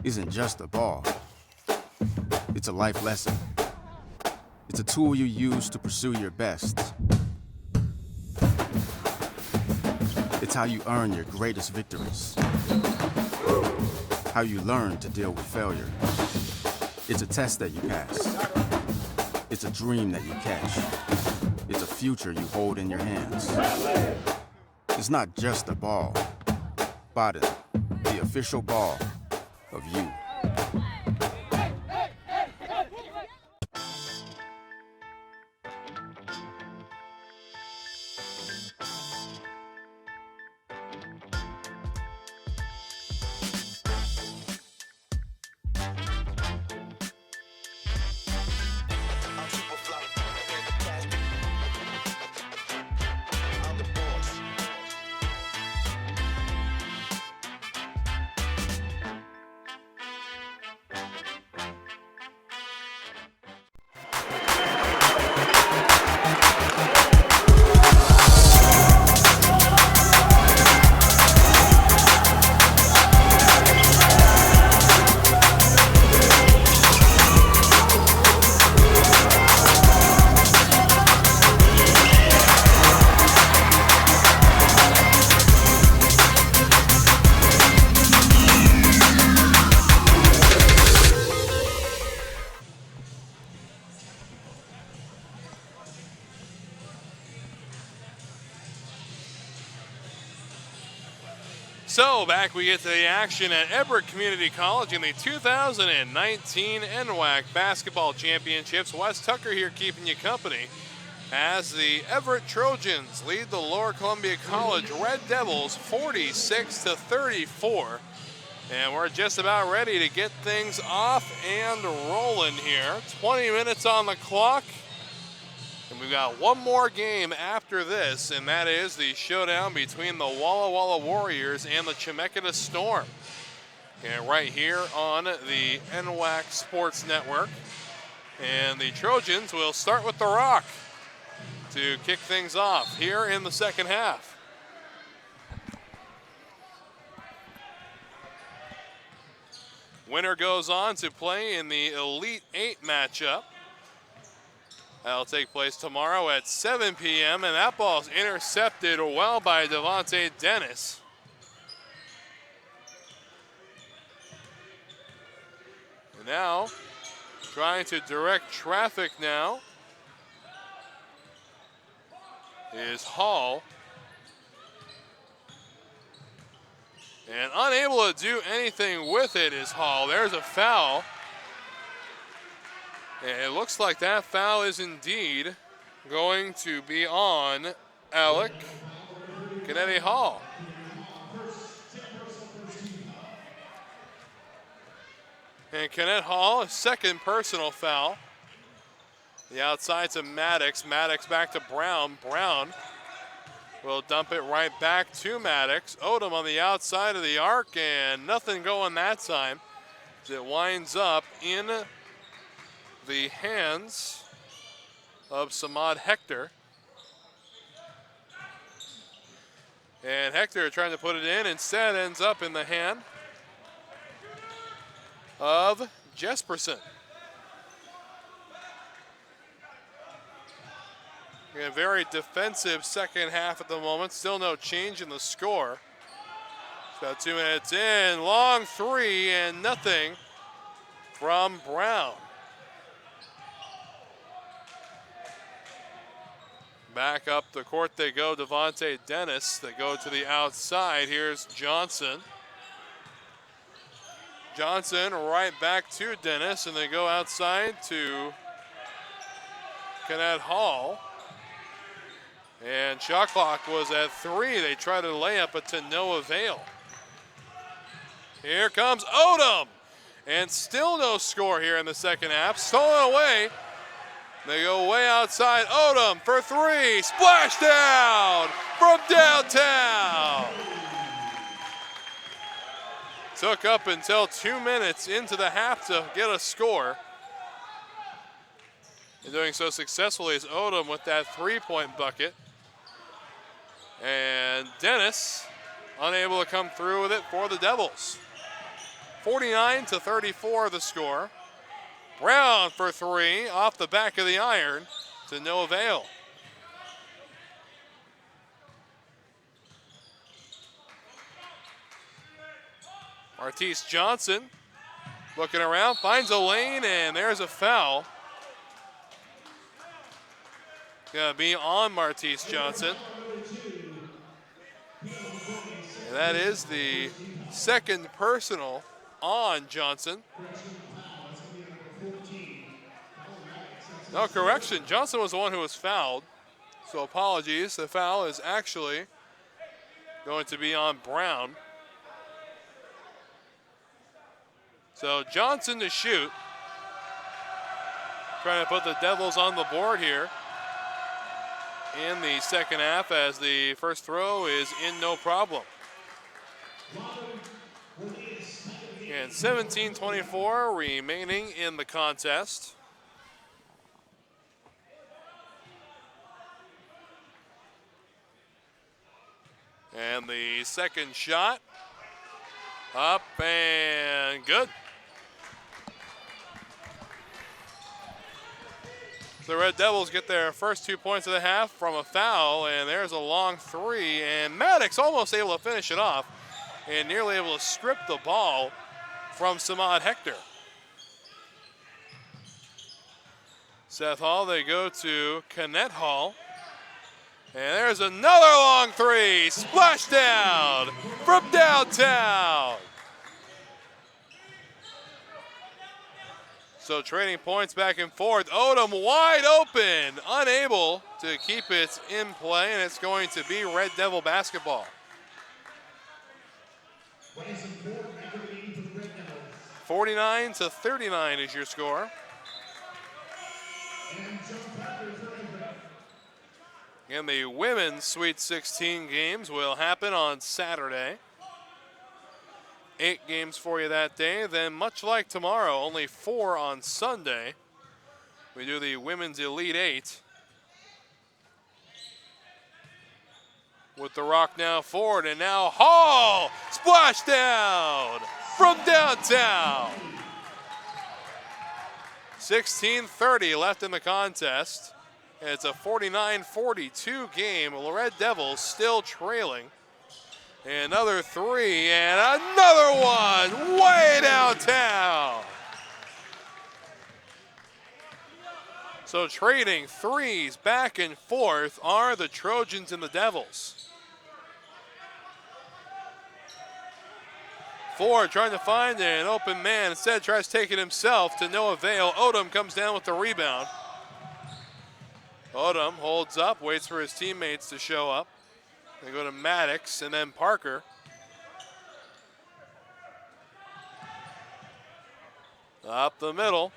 isn't just a ball. It's a life lesson. It's a tool you use to pursue your best. It's how you earn your greatest victories. How you learn to deal with failure. It's a test that you pass. It's a dream that you catch. It's a future you hold in your hands. It's not just a ball. Biden, the official ball of you. So back we get to the action at Everett Community College in the 2019 NWAC Basketball Championships. Wes Tucker here keeping you company as the Everett Trojans lead the Lower Columbia College Red Devils 46-34. And we're just about ready to get things off and rolling here. 20 minutes on the clock. And we've got one more game after this, and that is the showdown between the Walla Walla Warriors and the Chemeketa Storm. And right here on the NWAC Sports Network. And the Trojans will start with the rock to kick things off here in the second half. Winner goes on to play in the Elite 8 matchup. That'll take place tomorrow at 7 p.m. and that ball's intercepted well by Devontae Dennis. And now, trying to direct traffic now is Hall. And unable to do anything with it is Hall. There's a foul. And it looks like that foul is indeed going to be on Alec Kennedy Hall. And Kenneth Hall, a second personal foul. The outside to Maddox. Maddox back to Brown. Brown will dump it right back to Maddox. Odom on the outside of the arc, and nothing going that time. As it winds up in the hands of Samad Hector. And Hector trying to put it in, instead ends up in the hand of Jesperson. A very defensive second half at the moment. Still no change in the score. It's about 2 minutes in. Long three and nothing from Brown. Back up the court they go. Devontae Dennis. They go to the outside. Here's Johnson. Johnson right back to Dennis, and they go outside to Kenneth Hall. And shot clock was at 3. They tried to lay up, but to no avail. Here comes Odom. And still no score here in the second half. Stolen away. They go way outside. Odom for three. Splash down from downtown. Took up until 2 minutes into the half to get a score. And doing so successfully is Odom with that three-point bucket. And Dennis unable to come through with it for the Devils. 49-34 the score. Brown for three off the back of the iron to no avail. Martise Johnson looking around, finds a lane, and there's a foul. Gonna be on Martise Johnson. And that is the second personal on Johnson. No correction, Johnson was the one who was fouled. So apologies, the foul is actually going to be on Brown. So Johnson to shoot. Trying to put the Devils on the board here in the second half as the first throw is in no problem. And 17-24 remaining in the contest. And the second shot, up and good. The Red Devils get their first 2 points of the half from a foul, and there's a long three, and Maddox almost able to finish it off and nearly able to strip the ball from Samad Hector. Seth Hall, they go to Kenneth Hall. And there's another long three, splash down from downtown. So trading points back and forth. Odom wide open, unable to keep it in play, and it's going to be Red Devil basketball. 49-39 is your score. And the women's Sweet 16 games will happen on Saturday. 8 games for you that day. Then much like tomorrow, only 4 on Sunday. We do the women's Elite 8. With the rock now forward, and now Hall! Splash down from downtown. 16:30 left in the contest. It's a 49-42 game. The Red Devils still trailing. Another three and another one way downtown. So trading threes back and forth are the Trojans and the Devils. Ford trying to find an open man. Instead tries to take it himself to no avail. Odom comes down with the rebound. Odom holds up, waits for his teammates to show up. They go to Maddox and then Parker. Up the middle.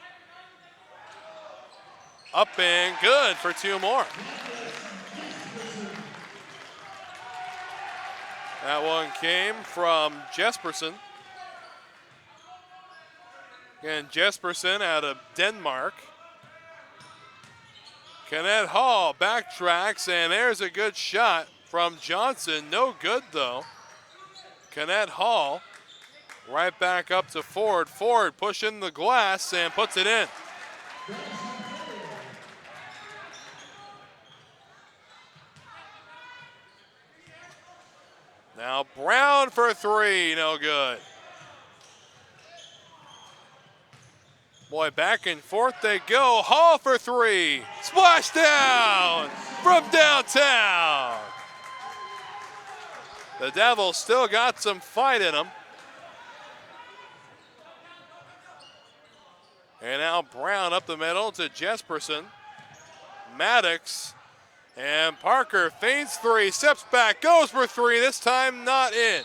Up and good for 2 more. That one came from Jespersen. Again, Jespersen out of Denmark. Kenneth Hall backtracks, and there's a good shot from Johnson. No good, though. Kenneth Hall right back up to Ford. Ford pushing the glass and puts it in. Now Brown for three, no good. Boy, back and forth they go. Hall for three. Splash down from downtown. The Devils still got some fight in them. And now Brown up the middle to Jespersen. Maddox and Parker feints three, steps back, goes for three, this time not in.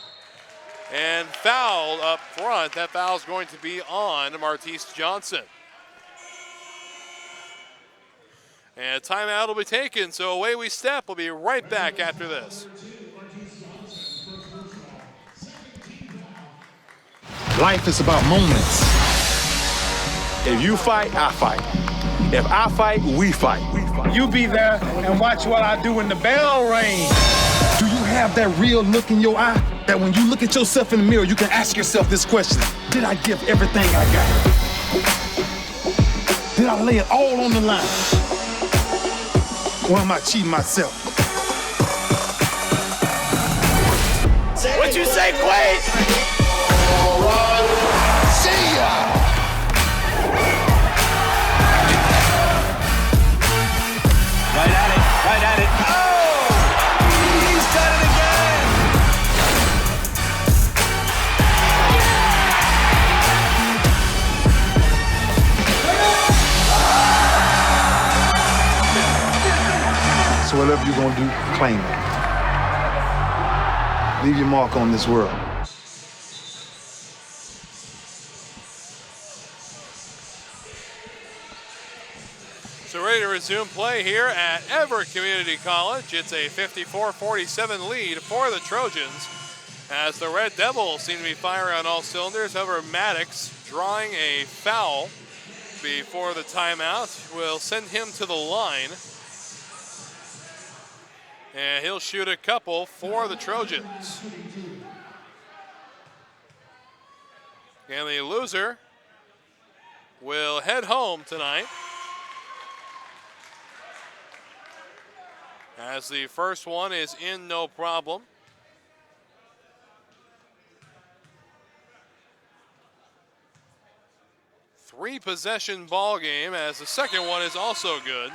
And foul up front. That foul is going to be on Martise Johnson. And a timeout will be taken, so away we step. We'll be right back after this. Life is about moments. If you fight, I fight. If I fight, we fight. You be there and watch what I do when the bell rings. Do you have that real look in your eye that when you look at yourself in the mirror, you can ask yourself this question: did I give everything I got? Did I lay it all on the line? Or am I cheating myself? What you say, Quade? See ya! Right at it, right at it. Oh! He's done it again! So whatever you're gonna do, claim it. Leave your mark on this world. So ready to resume play here at Everett Community College. It's a 54-47 lead for the Trojans as the Red Devils seem to be firing on all cylinders. However, Maddox drawing a foul before the timeout will send him to the line. And he'll shoot a couple for the Trojans. And the loser will head home tonight, as the first one is in no problem. Three possession ball game, as the second one is also good.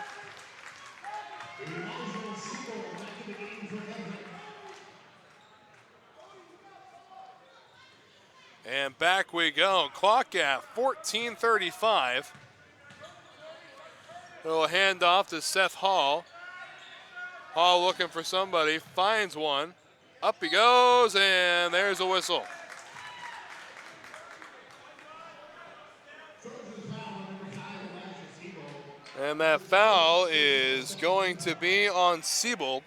And back we go. Clock at 14:35. Little handoff to Seth Hall. Hall looking for somebody, finds one. Up he goes, and there's a whistle. And that foul is going to be on Siebold.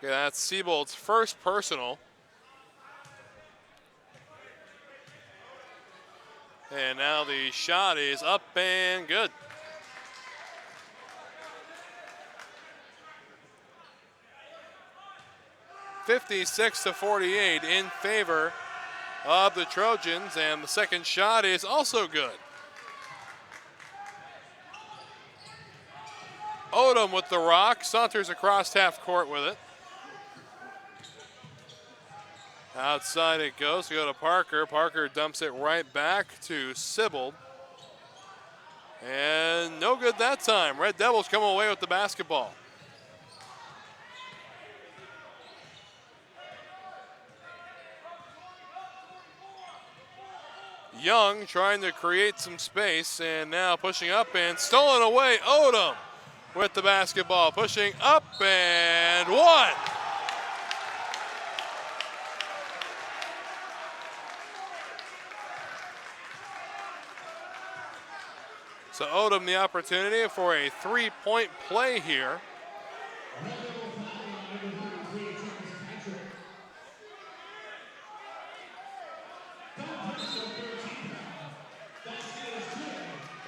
Yeah, that's Siebold's first personal. And now the shot is up and good. (56-48) in favor of the Trojans, and the second shot is also good. Odom with the rock, saunters across half court with it. Outside it goes to go to Parker. Parker dumps it right back to Siebold. And no good that time. Red Devils come away with the basketball. Young trying to create some space, and now pushing up and stolen away. Odom with the basketball, pushing up and one. So Odom the opportunity for a three-point play here.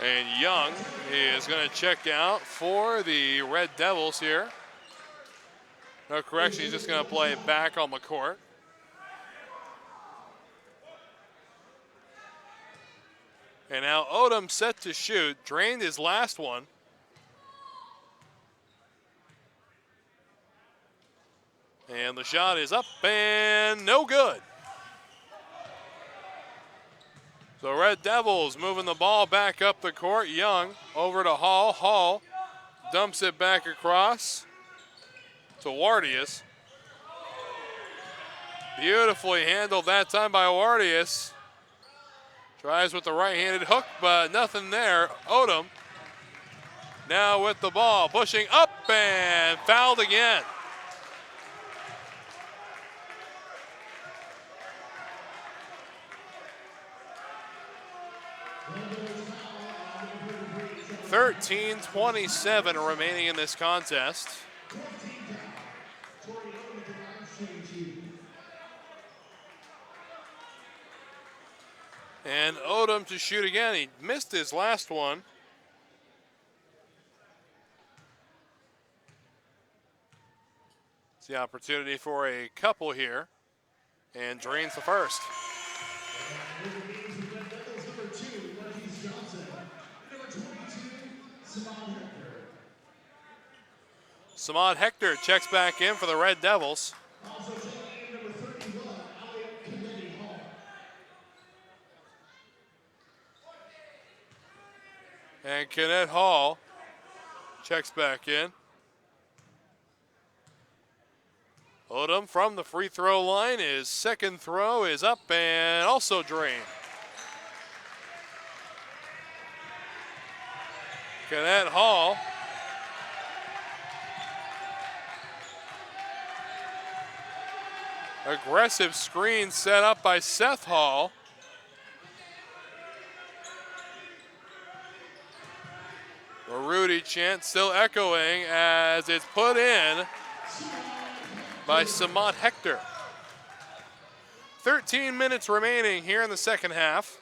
And Young is going to check out for the Red Devils here. No correction, he's just going to play it back on the court. And now Odom set to shoot, drained his last one. And the shot is up and no good. So Red Devils moving the ball back up the court. Young over to Hall. Hall dumps it back across to Wardius. Beautifully handled that time by Wardius. Tries with the right-handed hook, but nothing there. Odom Now with the ball, pushing up and fouled again. .27 remaining in this contest. And Odom to shoot again. He missed his last one. It's the opportunity for a couple here. And drains the first. Samad Hector checks back in for the Red Devils. And Kenneth Hall checks back in. Odom from the free throw line. His second throw is up and also drained. Kenneth Hall. Aggressive screen set up by Seth Hall. The Rudy chant still echoing as it's put in by Samad Hector. 13 minutes remaining here in the second half.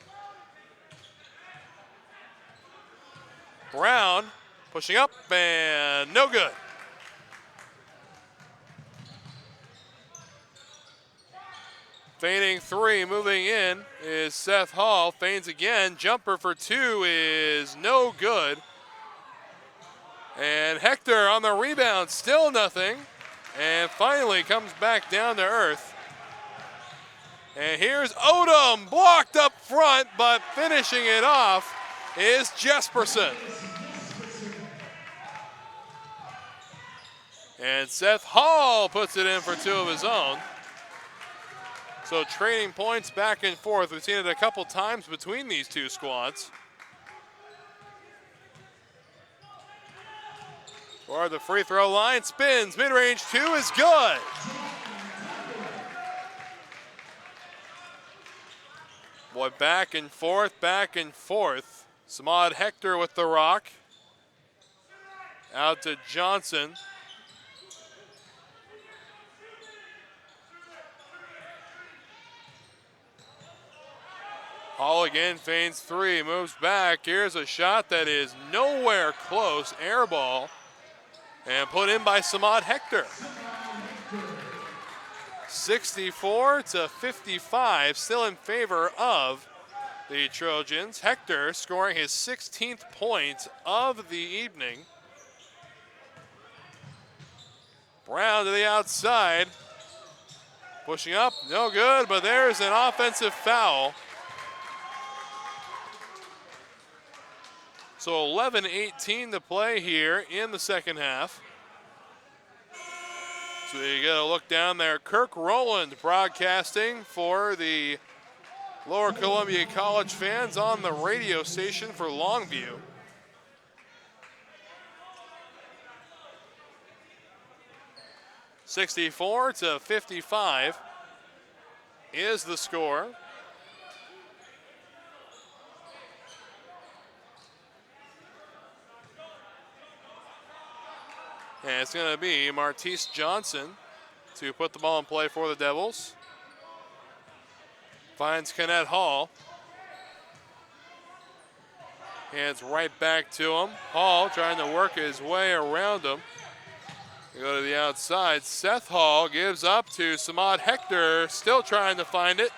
Brown pushing up and no good. Feigning three, moving in is Seth Hall. Feigns again, jumper for two is no good. And Hector on the rebound, still nothing. And finally comes back down to earth. And here's Odom, blocked up front, but finishing it off is Jesperson. And Seth Hall puts it in for two of his own. So trading points back and forth. We've seen it a couple times between these two squads. Or the free throw line, spins, mid-range two is good. Boy, back and forth, back and forth. Samad Hector with the rock. Out to Johnson. Hall again feigns three, moves back. Here's a shot that is nowhere close, air ball. And put in by Samad Hector. 64-55, still in favor of the Trojans. Hector scoring his 16th point of the evening. Brown to the outside. Pushing up, no good, but there's an offensive foul. So 11:18 to play here in the second half. So you got to look down there. Kirk Rowland broadcasting for the Lower Columbia College fans on the radio station for Longview. .64-55 is the score. And it's going to be Martise Johnson to put the ball in play for the Devils. Finds Kenneth Hall. Hands right back to him. Hall trying to work his way around him. They go to the outside. Seth Hall gives up to Samad Hector, still trying to find it.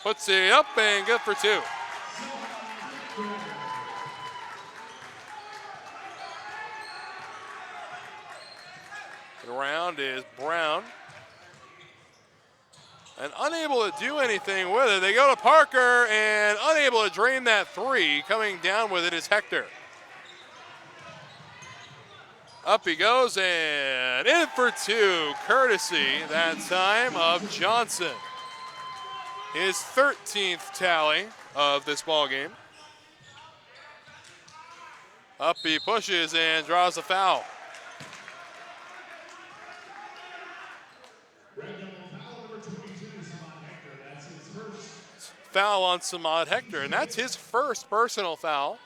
Puts it up and good for two. Around is Brown. And unable to do anything with it. They go to Parker and unable to drain that three. Coming down with it is Hector. Up he goes and in for two. Courtesy that time of Johnson. His 13th tally of this ball game. Up he pushes and draws a foul. Foul on Samad Hector, and that's his first personal foul.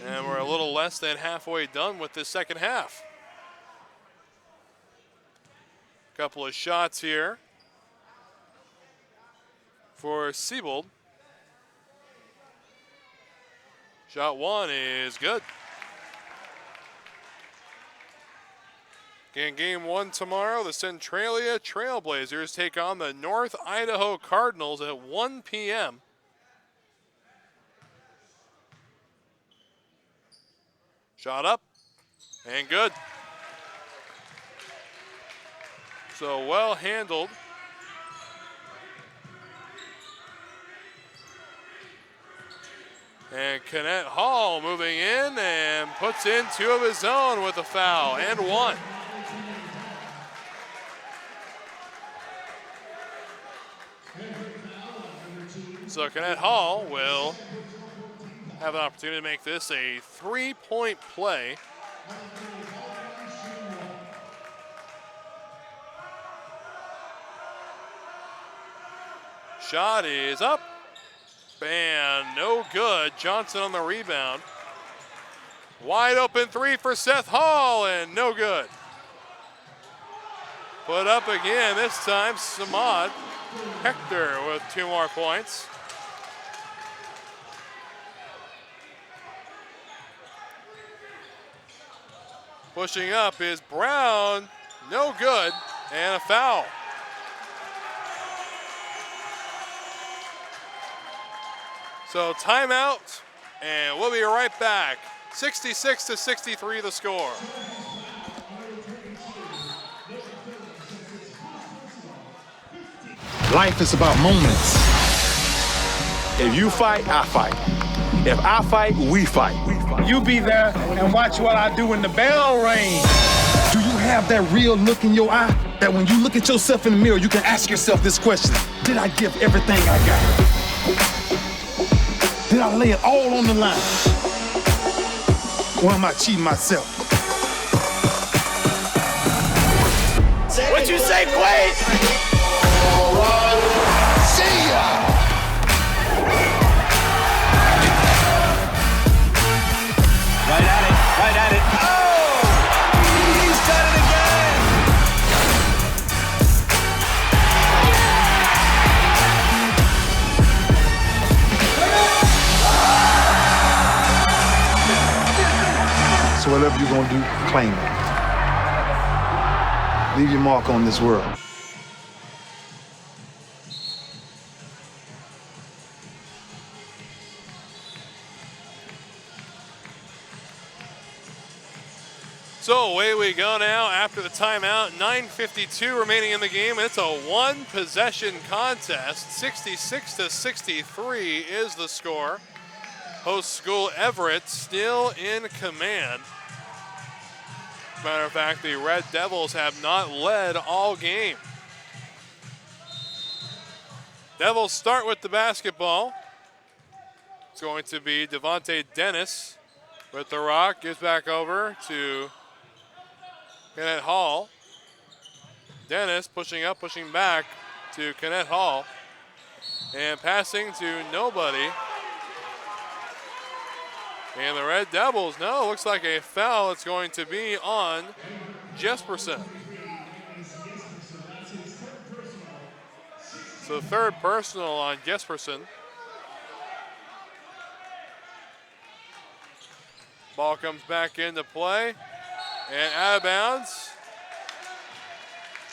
And we're a little less than halfway done with this second half. Couple of shots here for Siebold. Shot one is good. In game one tomorrow, the Centralia Trailblazers take on the North Idaho Cardinals at 1 p.m. Shot up and good. So well handled. And Kenneth Hall moving in and puts in two of his own with a foul and one. So Kenneth Hall will have an opportunity to make this a three-point play. Shot is up and no good. Johnson on the rebound. Wide open three for Seth Hall and no good. Put up again, this time Samad Hector with 2 more points. Pushing up is Brown, no good, and a foul. So timeout, and we'll be right back. 66-63 the score. Life is about moments. If you fight, I fight. If I fight, we fight. You be there and watch what I do when the bell rings. Do you have that real look in your eye that when you look at yourself in the mirror, you can ask yourself this question: did I give everything I got? Did I lay it all on the line? Or am I cheating myself? What you say, Quaid? See ya! Right at it. Oh! He's done it again! So whatever you're gonna do, claim it. Leave your mark on this world. So away we go now after the timeout. 9:52 remaining in the game. It's a one-possession contest. 66-63 is the score. Host school Everett still in command. Matter of fact, the Red Devils have not led all game. Devils start with the basketball. It's going to be Devontae Dennis with the rock. Gives back over to Kenneth Hall. Dennis pushing up, pushing back to Kenneth Hall. And passing to nobody. And the Red Devils, no, looks like a foul. It's going to be on Jesperson. So third personal on Jesperson. Ball comes back into play. And out of bounds.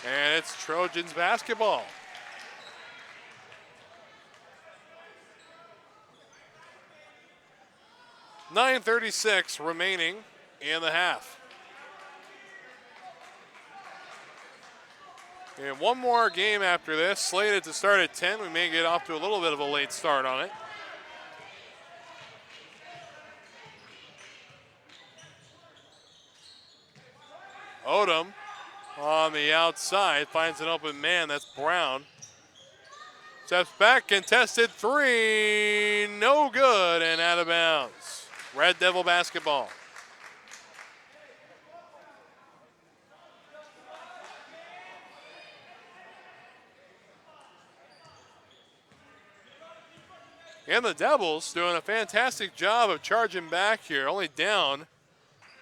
And it's Trojans basketball. .36 remaining in the half. And one more game after this, slated to start at 10. We may get off to a little bit of a late start on it. Odom on the outside finds an open man. That's Brown. Steps back, contested three, no good, and out of bounds. Red Devil basketball. And the Devils doing a fantastic job of charging back here, only down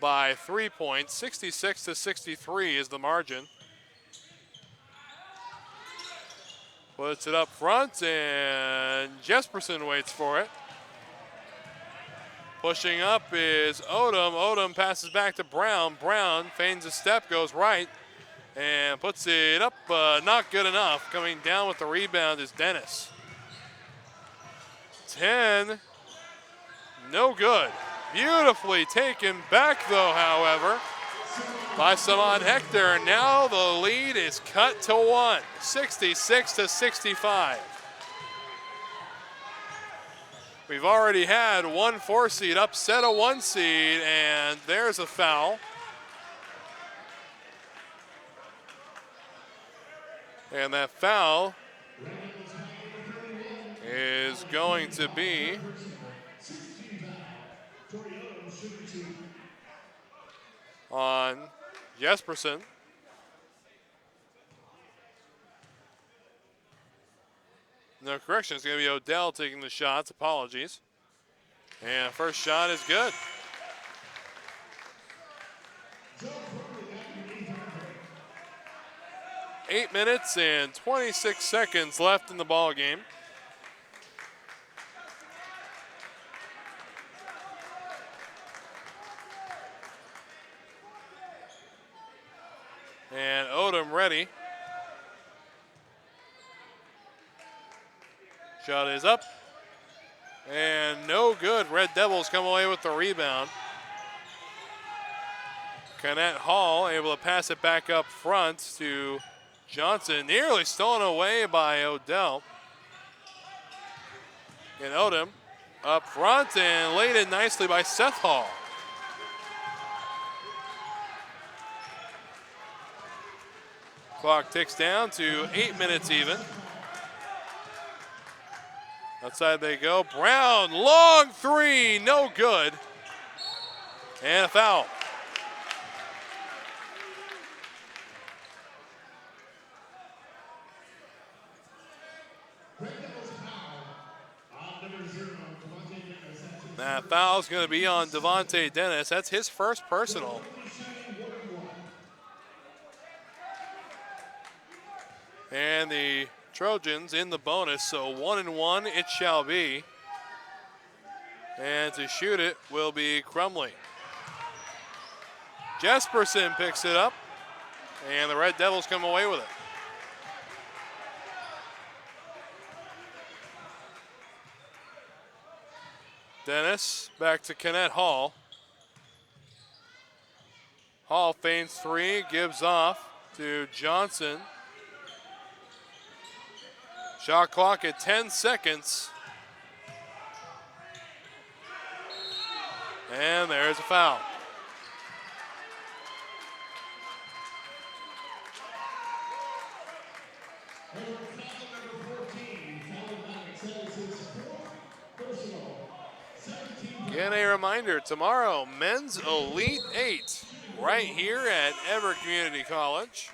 by 3 points. 66-63 is the margin. Puts it up front, and Jesperson waits for it. Pushing up is Odom. Odom passes back to Brown. Brown feigns a step, goes right, and puts it up, not good enough. Coming down with the rebound is Dennis. 10, no good. Beautifully taken back though, however, by Samad Hector. Now the lead is cut to 1, 66-65. We've already had one 4 seed upset a 1 seed, and there's a foul. And that foul is going to be on Jesperson. No correction, it's going to be Odell taking the shots. Apologies. And first shot is good. Eight minutes and 26 seconds left in the ball game. And Odom ready. Shot is up. And no good. Red Devils come away with the rebound. Kenneth Hall able to pass it back up front to Johnson. Nearly stolen away by Odell. And Odom up front and laid in nicely by Seth Hall. Clock ticks down to 8 minutes even. Outside they go. Brown, long three, no good. And a foul. That foul's going to be on Devontae Dennis. That's his first personal. And the Trojans in the bonus, so 1-1 it shall be. And to shoot it will be Crumley. Jesperson picks it up, and the Red Devils come away with it. Dennis back to Kenneth Hall. Hall feigns three, gives off to Johnson. Shot clock at 10 seconds. And there's a foul. Again, a reminder, tomorrow, Men's Elite 8, right here at Everett Community College.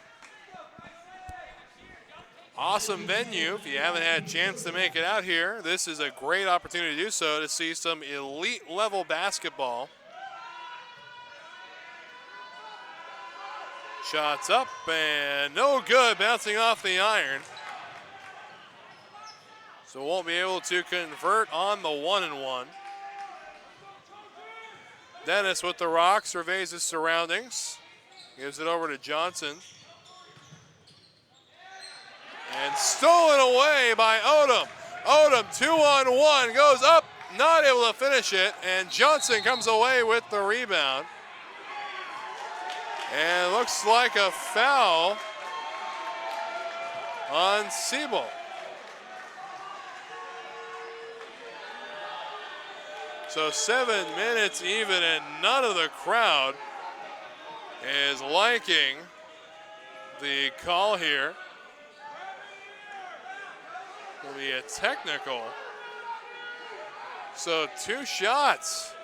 Awesome venue. If you haven't had a chance to make it out here, this is a great opportunity to do so, to see some elite level basketball. Shots up and no good, bouncing off the iron. So won't be able to convert on the 1-and-1. Dennis with the rock, surveys his surroundings. Gives it over to Johnson. And stolen away by Odom. Odom 2-on-1, goes up, not able to finish it, and Johnson comes away with the rebound. And looks like a foul on Siebel. So 7 minutes even, and none of the crowd is liking the call here. Will be a technical. So 2 shots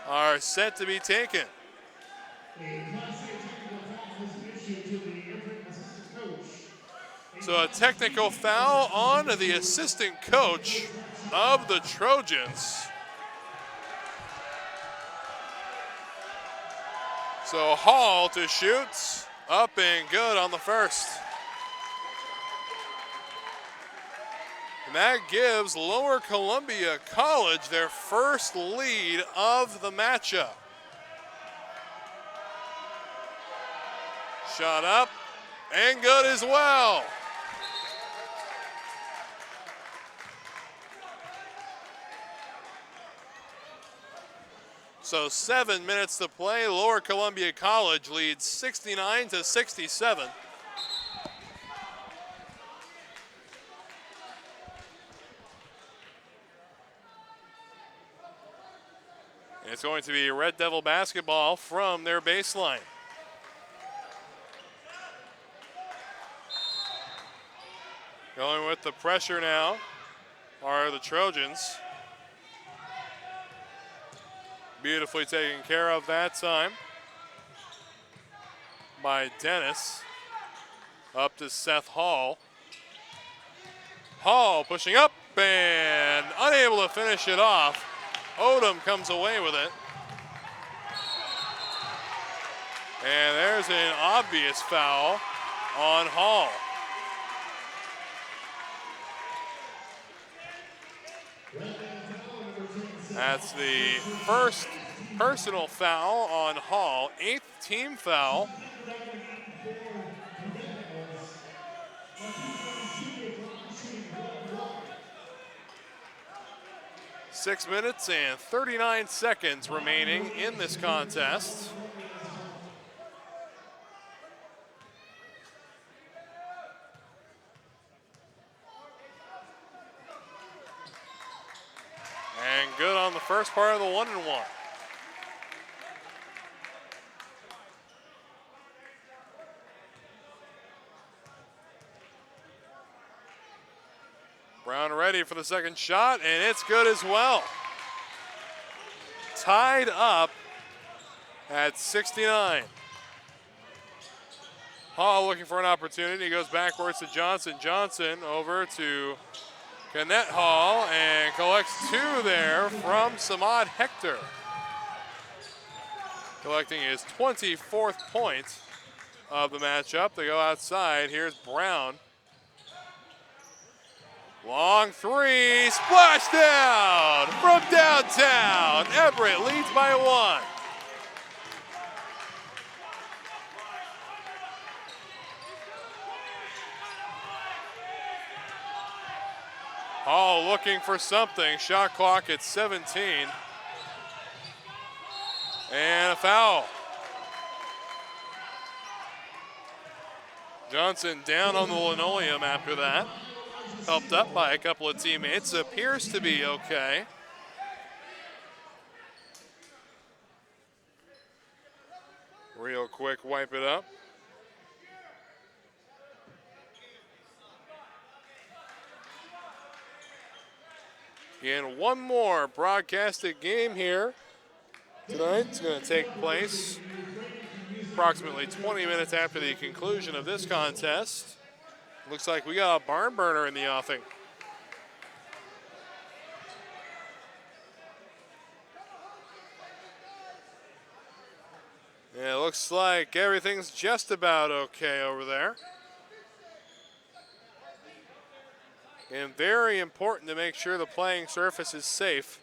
are set to be taken. So a technical foul on the assistant coach of the Trojans. So Hall to shoot, up and good on the first. And that gives Lower Columbia College their first lead of the matchup. Shot up and good as well. So 7 minutes to play. Lower Columbia College leads 69-67. It's going to be Red Devil basketball from their baseline. Going with the pressure now are the Trojans. Beautifully taken care of that time by Dennis. Up to Seth Hall. Hall pushing up and unable to finish it off. Odom comes away with it. And there's an obvious foul on Hall. That's the first personal foul on Hall, 8th team foul. Six minutes and 39 seconds remaining in this contest. And good on the first part of the 1-1. Brown ready for the second shot, and it's good as well. Tied up at 69. Hall looking for an opportunity. He goes backwards to Johnson. Johnson over to Kenneth Hall and collects two there from Samad Hector. Collecting his 24th point of the matchup. They go outside. Here's Brown. Long three, splash down from downtown. Everett leads by 1. Hall looking for something. Shot clock at 17. And a foul. Johnson down on the linoleum after that. Helped up by a couple of teammates. Appears to be okay. Real quick, wipe it up. And one more broadcasted game here tonight. It's going to take place approximately 20 minutes after the conclusion of this contest. Looks like we got a barn burner in the offing. Yeah, it looks like everything's just about okay over there. And very important to make sure the playing surface is safe.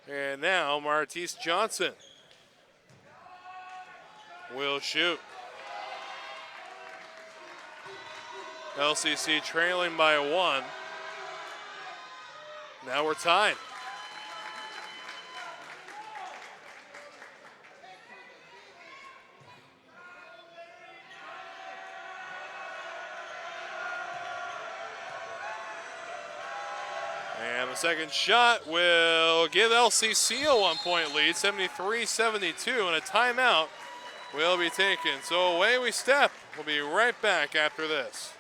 And now Martise Johnson will shoot. LCC trailing by 1. Now we're tied. And the second shot will give LCC a 1-point lead, 73-72, and a timeout will be taken. So away we step. We'll be right back after this.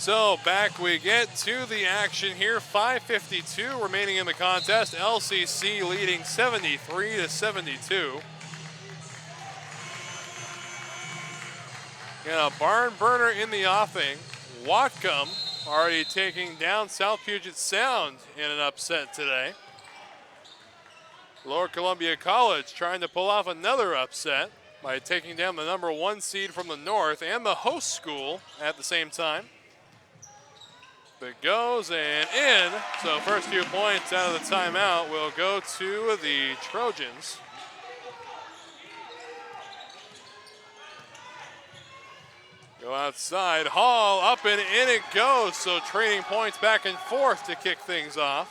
So back we get to the action here. 5:52 remaining in the contest. LCC leading 73-72. And a barn burner in the offing. Whatcom already taking down South Puget Sound in an upset today. Lower Columbia College trying to pull off another upset by taking down the #1 seed from the north and the host school at the same time. It goes and in. So first few points out of the timeout will go to the Trojans. Go outside, Hall up and in it goes. So trading points back and forth to kick things off.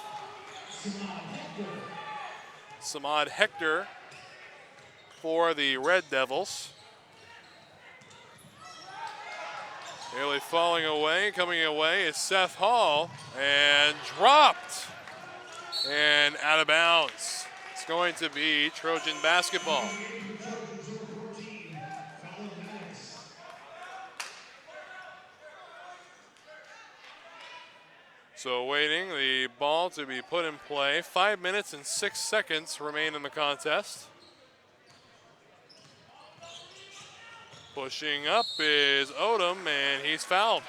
Samad Hector for the Red Devils. Nearly falling away, coming away is Seth Hall, and dropped and out of bounds. It's going to be Trojan basketball. So waiting the ball to be put in play. 5 minutes and 6 seconds remain in the contest. Pushing up is Odom, and he's fouled.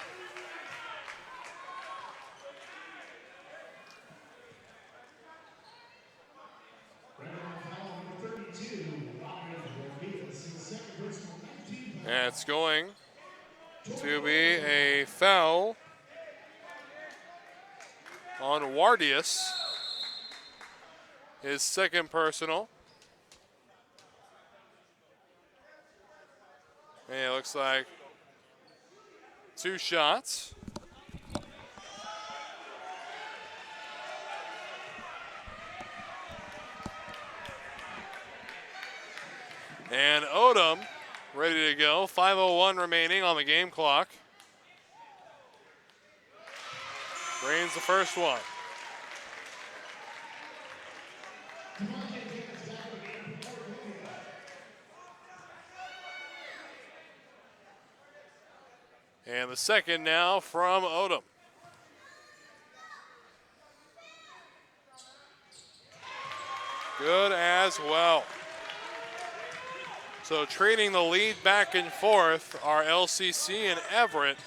And it's going to be a foul on Wardius. His second personal. And it looks like 2 shots. And Odom ready to go. 5:01 remaining on the game clock. Drains the first one. And the second now from Odom. Good as well. So trading the lead back and forth are LCC and Everett.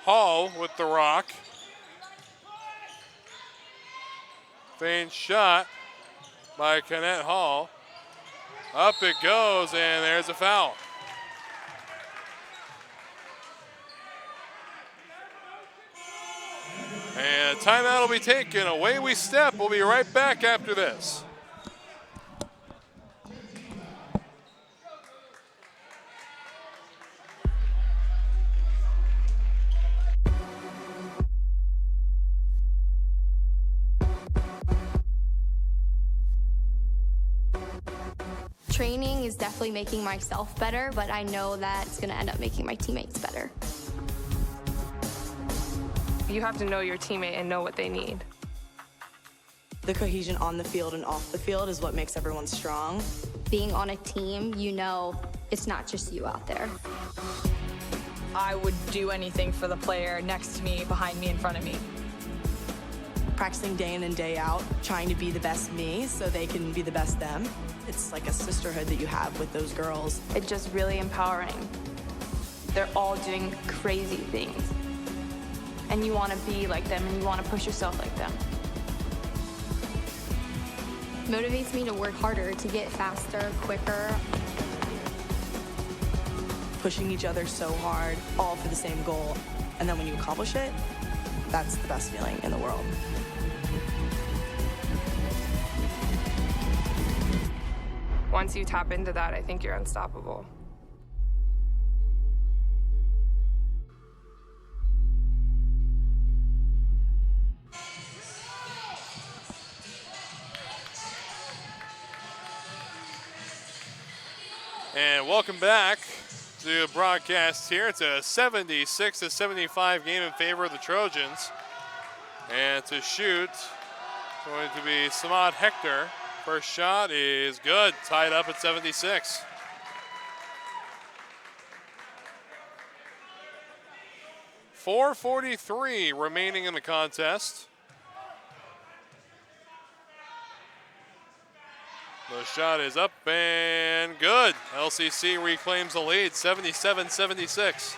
Hall with the rock. Feigned shot by Kenneth Hall. Up it goes, and there's a foul. And timeout will be taken. Away we step. We'll be right back after this. Training is definitely making myself better, but I know that it's going to end up making my teammates better. You have to know your teammate and know what they need. The cohesion on the field and off the field is what makes everyone strong. Being on a team, you know it's not just you out there. I would do anything for the player next to me, behind me, in front of me. Practicing day in and day out, trying to be the best me so they can be the best them. It's like a sisterhood that you have with those girls. It's just really empowering. They're all doing crazy things. And you want to be like them, and you want to push yourself like them. Motivates me to work harder, to get faster, quicker. Pushing each other so hard, all for the same goal. And then when you accomplish it, that's the best feeling in the world. Once you tap into that, I think you're unstoppable. And welcome back to the broadcast here. It's a 76-75 game in favor of the Trojans. And to shoot, it's going to be Samad Hector. First shot is good, tied up at 76. 4:43 remaining in the contest. The shot is up and good. LCC reclaims the lead, 77-76.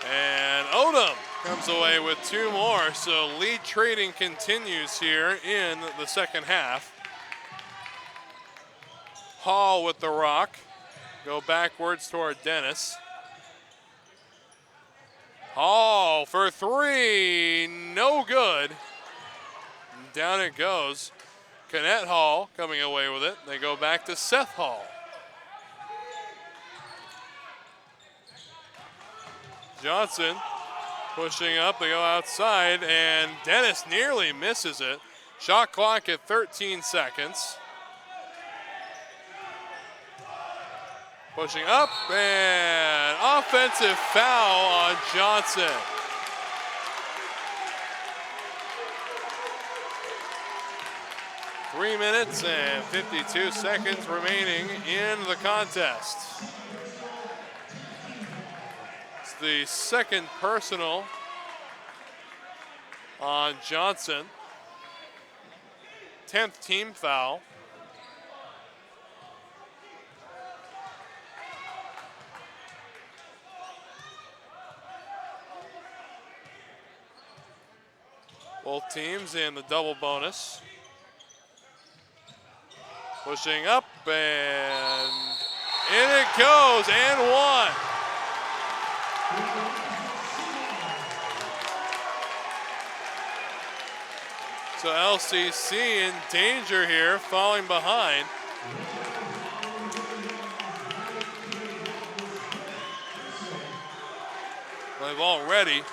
And Odom comes away with 2 more, so lead trading continues here in the second half. Hall with the rock. Go backwards toward Dennis. Hall for 3, no good. Down it goes. Canet Hall coming away with it. They go back to Seth Hall. Johnson pushing up, they go outside, and Dennis nearly misses it. Shot clock at 13 seconds. Pushing up, and offensive foul on Johnson. Three minutes and 52 seconds remaining in the contest. It's the second personal on Johnson. 10th team foul. Both teams in the double bonus. Pushing up, and in it goes, and 1. So LCC in danger here, falling behind. They've already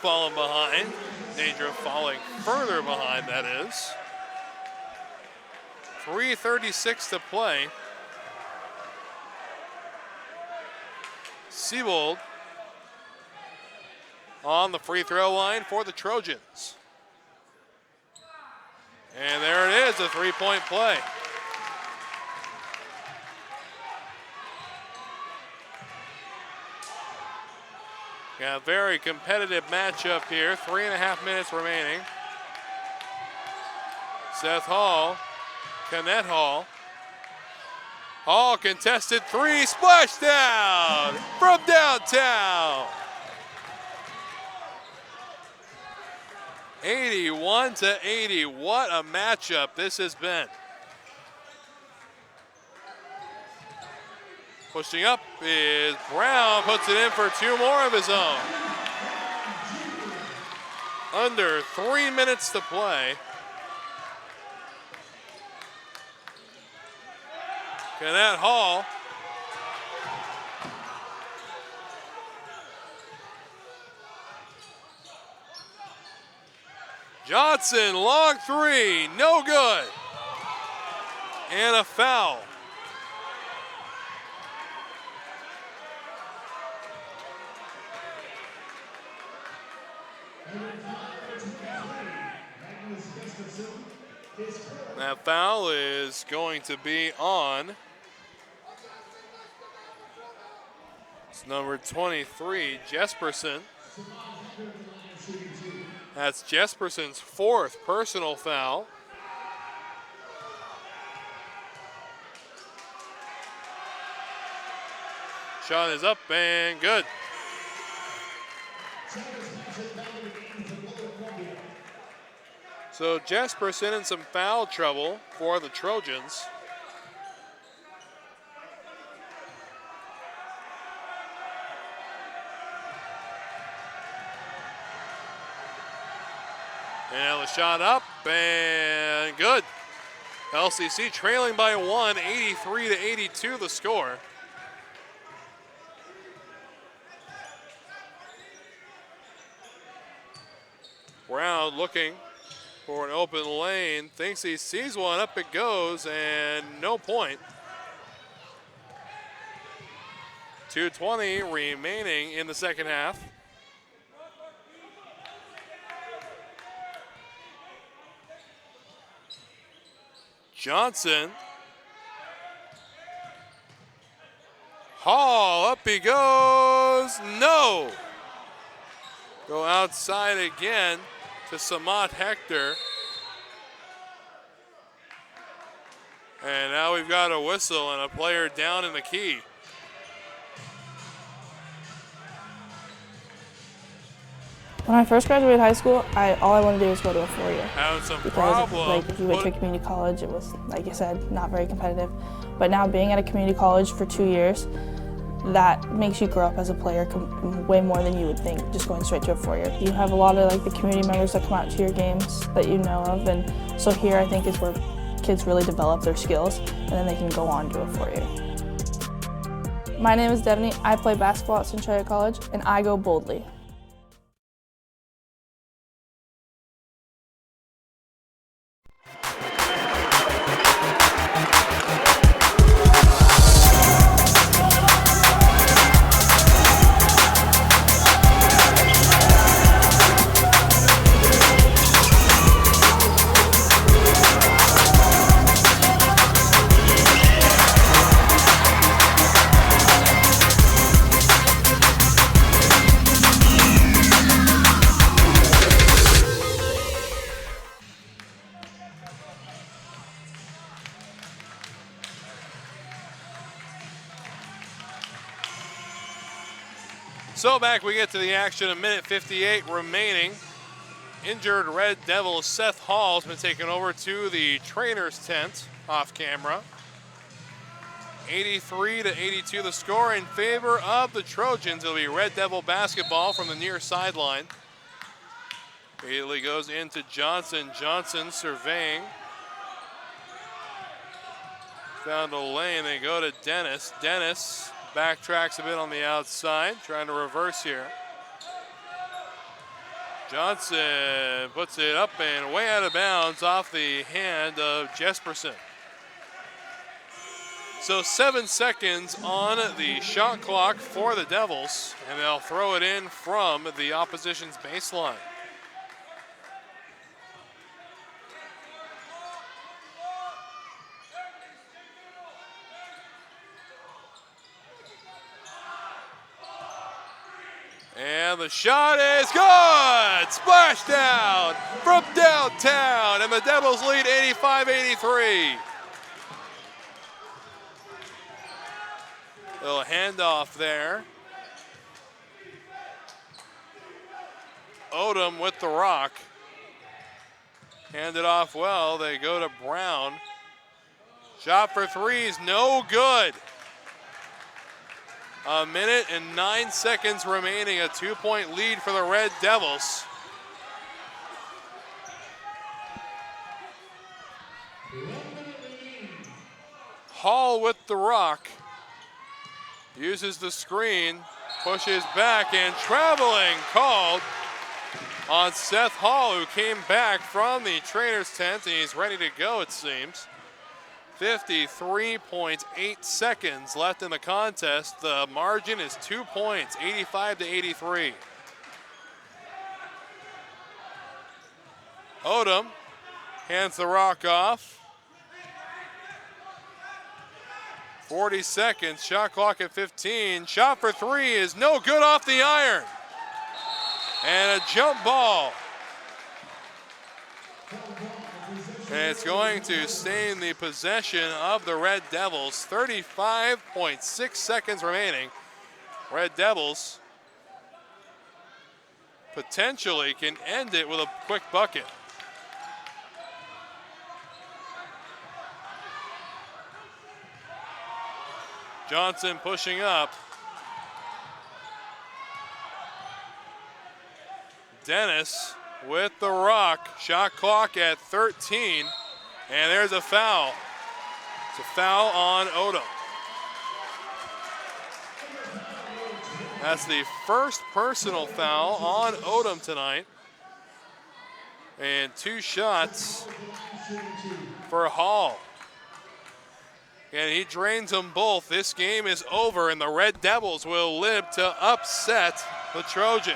fallen behind. Danger of falling further behind, that is. 3:36 to play. Siebold on the free throw line for the Trojans. And there it is, a 3-point play. Got a very competitive matchup here. 3.5 minutes remaining. Seth Hall, Canet Hall. Hall contested 3, splashdown from downtown. 81-80, what a matchup this has been. Pushing up is Brown, puts it in for 2 more of his own. Under 3 minutes to play. Canet Hall. Johnson, long 3, no good. And a foul. That foul is going to be on. It's number 23, Jesperson. That's Jesperson's 4th personal foul. Shot is up and good. So Jesperson in some foul trouble for the Trojans. And the shot up and good. LCC trailing by 1, 83-82 the score. Brown looking for an open lane, thinks he sees one, up it goes, and no point. 2:20 remaining in the second half. Johnson Hall, up he goes, no. Go outside again to Samat Hector. And now we've got a whistle and a player down in the key. When I first graduated high school, all I wanted to do was go to a 4-year. Having some Because problem. like if you went to a community college, it was, like I said, not very competitive. But now being at a community college for 2 years, that makes you grow up as a player way more than you would think just going straight to a 4-year. You have a lot of like the community members that come out to your games that you know of, and so here I think is where kids really develop their skills and then they can go on to a 4-year. My name is Devaney. I play basketball at Centralia College and I go boldly. So back we get to the action, a minute 58 remaining. Injured Red Devil Seth Hall has been taken over to the trainer's tent off camera. 83-82 the score in favor of the Trojans. It'll be Red Devil basketball from the near sideline. Immediately goes into Johnson. Johnson surveying. Found a lane, they go to Dennis. Dennis backtracks a bit on the outside, trying to reverse here. Johnson puts it up and way out of bounds off the hand of Jesperson. So 7 seconds on the shot clock for the Devils, and they'll throw it in from the opposition's baseline. And the shot is good! Splashdown from downtown, and the Devils lead 85-83. Little handoff there. Odom with the rock. Hand it off well, they go to Brown. Shot for threes, no good. A minute and 9 seconds remaining, a 2-point lead for the Red Devils. Hall with the rock. Uses the screen, pushes back, and traveling called on Seth Hall, who came back from the trainer's tent, and he's ready to go, it seems. 53.8 seconds left in the contest. The margin is 2 points, 85-83. Odom hands the rock off. 40 seconds, shot clock at 15. Shot for three is no good off the iron. And a jump ball. And it's going to stain the possession of the Red Devils. 35.6 seconds remaining. Red Devils potentially can end it with a quick bucket. Johnson pushing up. Dennis with the rock. Shot clock at 13. And there's a foul. It's a foul on Odom. That's the first personal foul on Odom tonight. And 2 shots for Hall. And he drains them both. This game is over, and the Red Devils will live to upset the Trojans.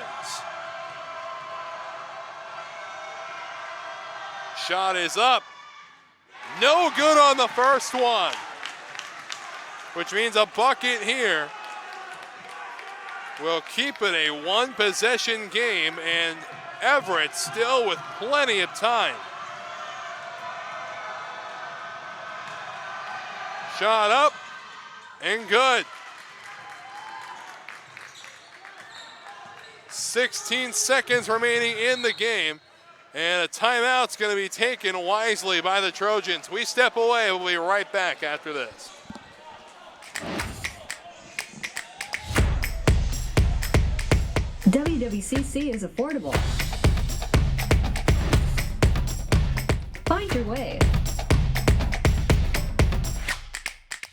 Shot is up. No good on the first one, which means a bucket here will keep it a one-possession game, and Everett still with plenty of time. Shot up and good. 16 seconds remaining in the game, and a timeout's going to be taken wisely by the Trojans. We step away. We'll be right back after this. WWCC is affordable. Find your way.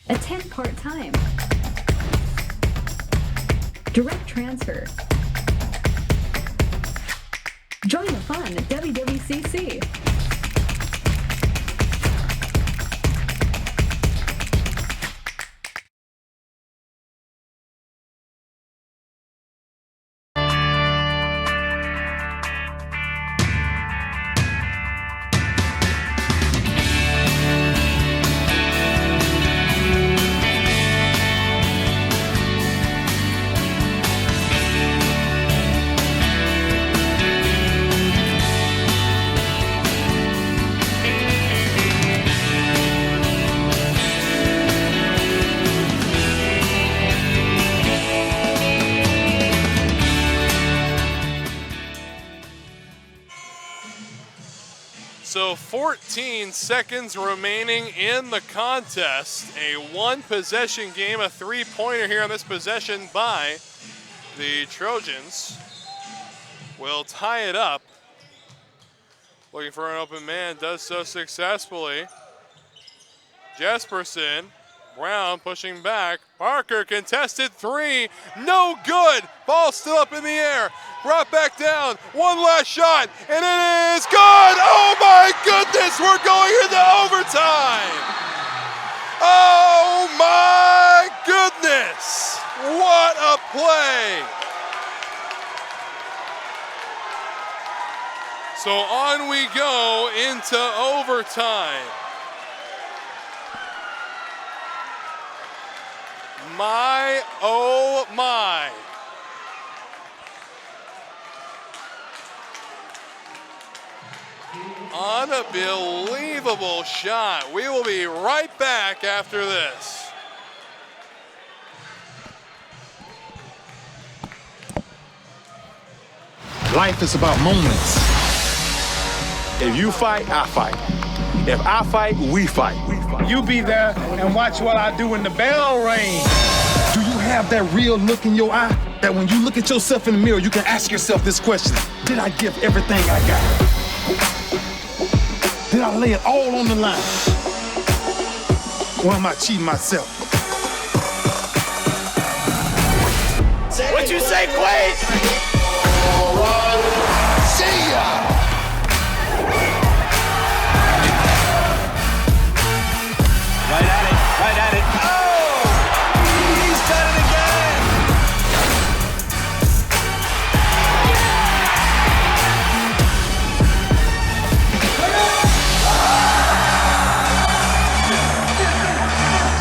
Attend part-time. Direct transfer. Join the fun at WWCC. So 14 seconds remaining in the contest. A one-possession game, a three-pointer here on this possession by the Trojans. Will tie it up. Looking for an open man, does so successfully. Jesperson, Brown pushing back. Parker contested three, no good. Ball still up in the air. Brought back down, one last shot, and it is good! Oh my goodness, we're going into overtime! Oh my goodness! What a play! So on we go into overtime. My, oh my. Unbelievable shot. We will be right back after this. Life is about moments. If you fight, I fight. If I fight, we fight. You be there and watch what I do when the bell rings. Do you have that real look in your eye? That when you look at yourself in the mirror, you can ask yourself this question: did I give everything I got? Did I lay it all on the line? Or am I cheating myself? What you say, Quaid? See ya! Right at it. Oh! He's done it again!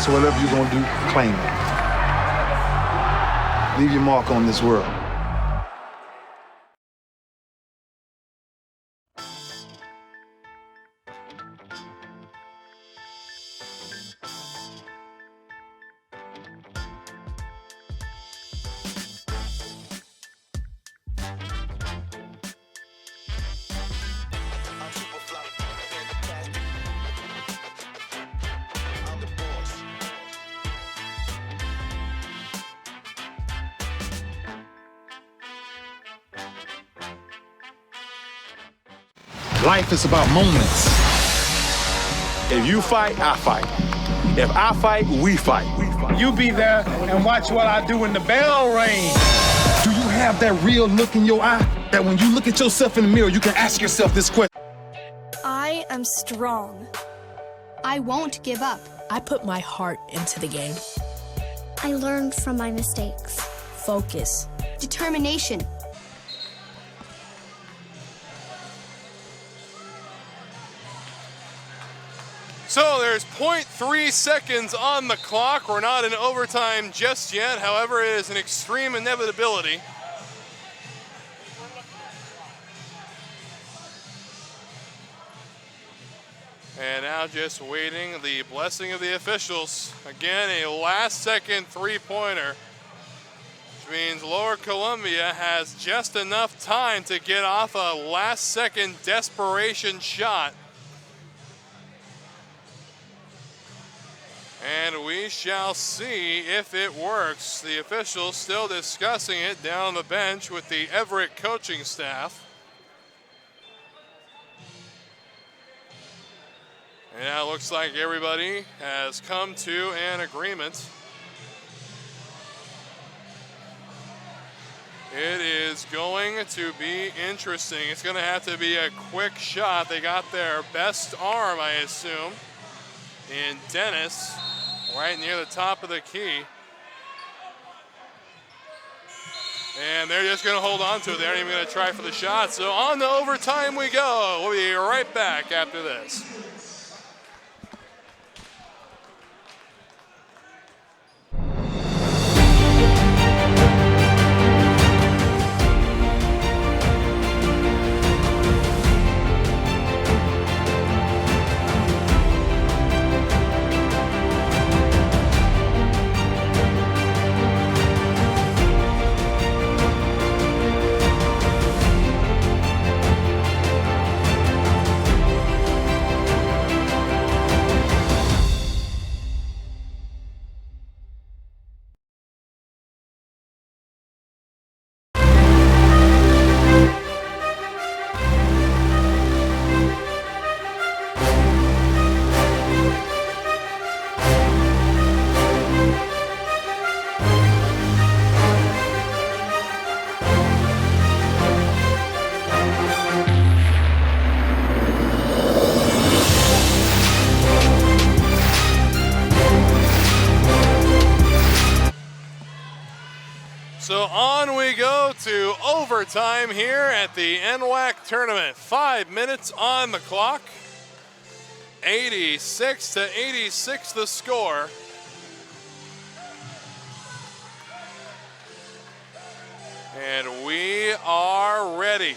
So whatever you're gonna do, claim it. Leave your mark on this world. Life is about moments. If you fight, I fight. If I fight, we fight. You be there and watch what I do when the bell rings. Do you have that real look in your eye? That when you look at yourself in the mirror, you can ask yourself this question: I am strong. I won't give up. I put my heart into the game. I learned from my mistakes. Focus. Determination. So there's 0.3 seconds on the clock. We're not in overtime just yet. However, it is an extreme inevitability. And now just waiting the blessing of the officials. Again, a last-second three-pointer, which means Lower Columbia has just enough time to get off a last-second desperation shot. And we shall see if it works. The officials still discussing it down on the bench with the Everett coaching staff. And now it looks like everybody has come to an agreement. It is going to be interesting. It's going to have to be a quick shot. They got their best arm, I assume, in Dennis, right near the top of the key. And they're just going to hold on to it. They aren't even going to try for the shot. So on to overtime we go. We'll be right back after this. So on we go to overtime here at the NWAC tournament. 5 minutes on the clock. 86-86 the score. And we are ready.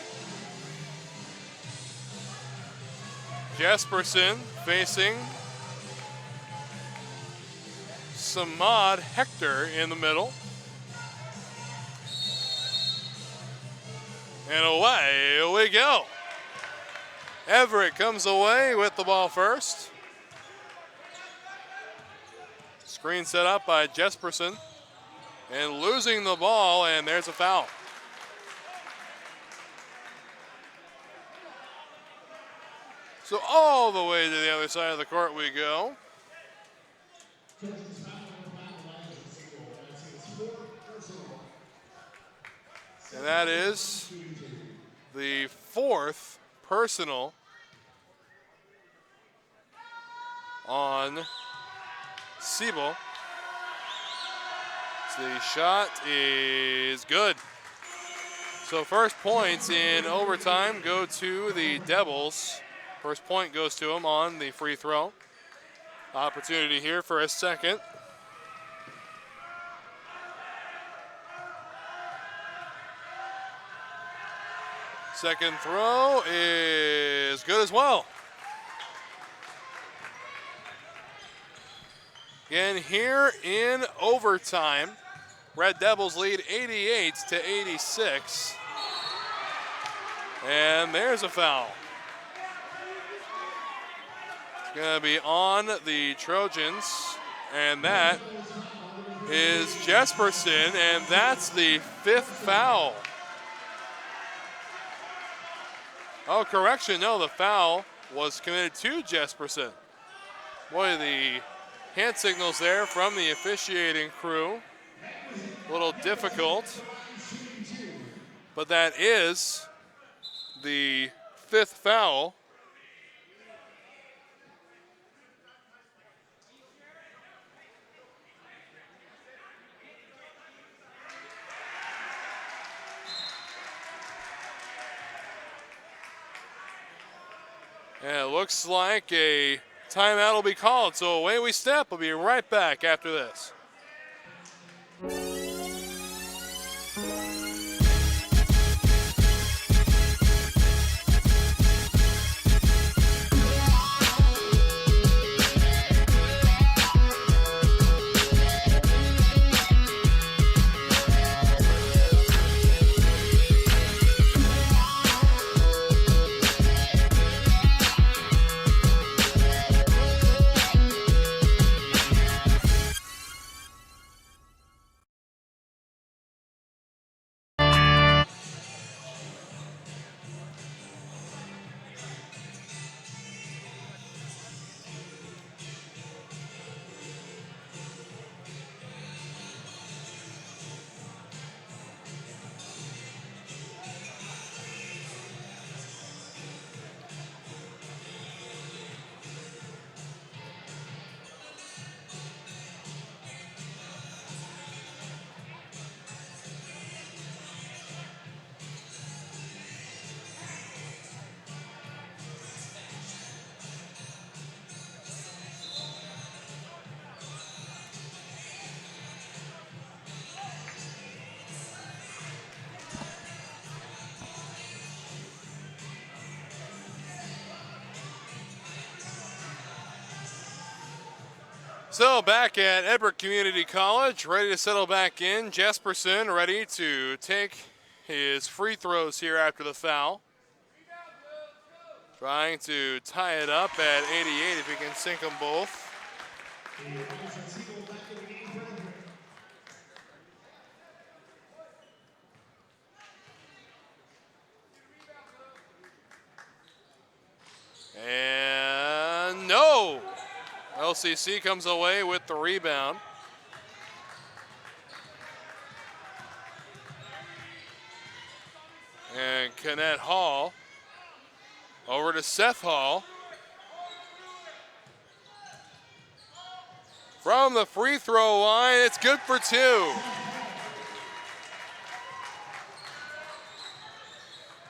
Jesperson facing Samad Hector in the middle. And away we go. Everett comes away with the ball first. Screen set up by Jesperson. And losing the ball, and there's a foul. So all the way to the other side of the court we go. And that is the fourth personal on Siebel. The shot is good. So first points in overtime go to the Devils. First point goes to them on the free throw. Opportunity here for a second. Second throw is good as well. Again, here in overtime, Red Devils lead 88-86. And there's a foul. It's going to be on the Trojans, and that is Jesperson, and that's the fifth foul. Oh, correction, no, the foul was committed to Jesperson. Boy, the hand signals there from the officiating crew. A little difficult, but that is the fifth foul. And it looks like a timeout will be called. So away we step. We'll be right back after this. So back at Everett Community College, ready to settle back in. Jesperson ready to take his free throws here after the foul. Trying to tie it up at 88 if he can sink them both. And no! LCC comes away with the rebound. And Kenneth Hall over to Seth Hall. From the free throw line, it's good for two.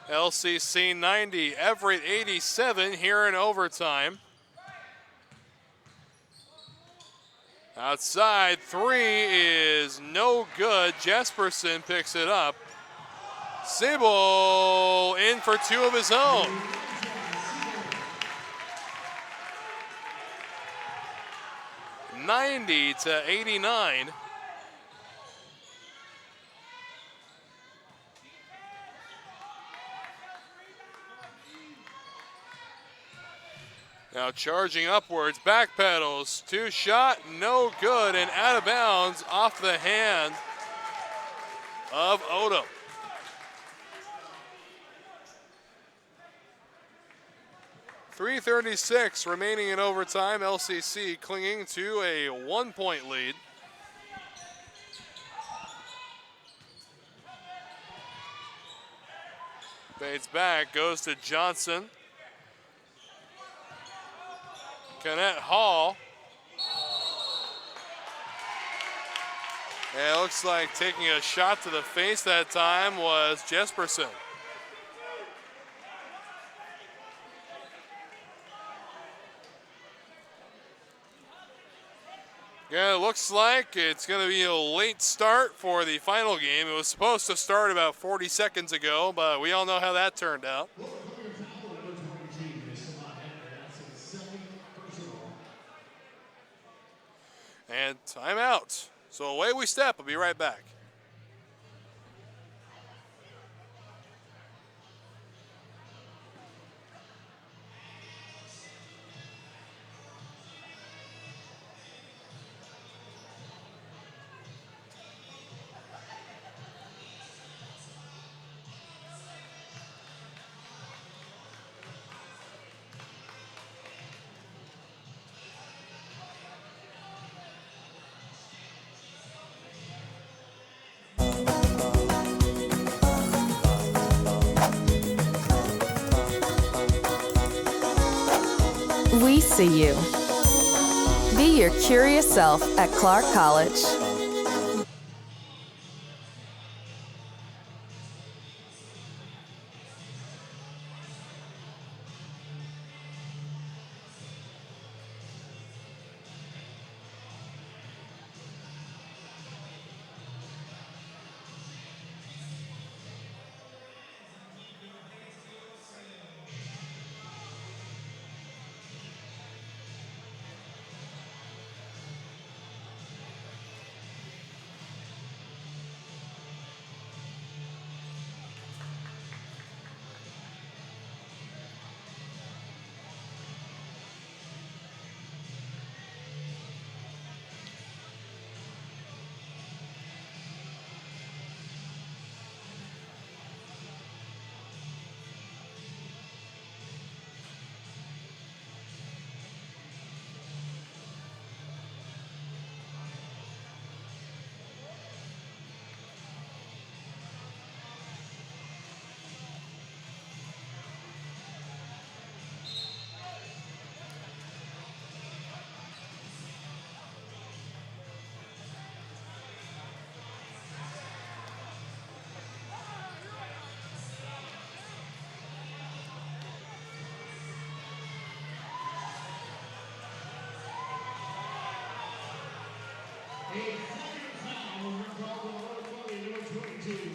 LCC 90, Everett 87 here in overtime. Outside three is no good. Jesperson picks it up. Siebel in for two of his own. (90-89). Now charging upwards, backpedals, two shot, no good, and out of bounds off the hand of Odom. .336 remaining in overtime. LCC clinging to a 1-point lead. Fades back, goes to Johnson. Kenneth Hall. And it looks like taking a shot to the face that time was Jesperson. Yeah, it looks like it's going to be a late start for the final game. It was supposed to start about 40 seconds ago, but we all know how that turned out. And timeout. So away we step. We'll be right back. We see you. Be your curious self at Clark College.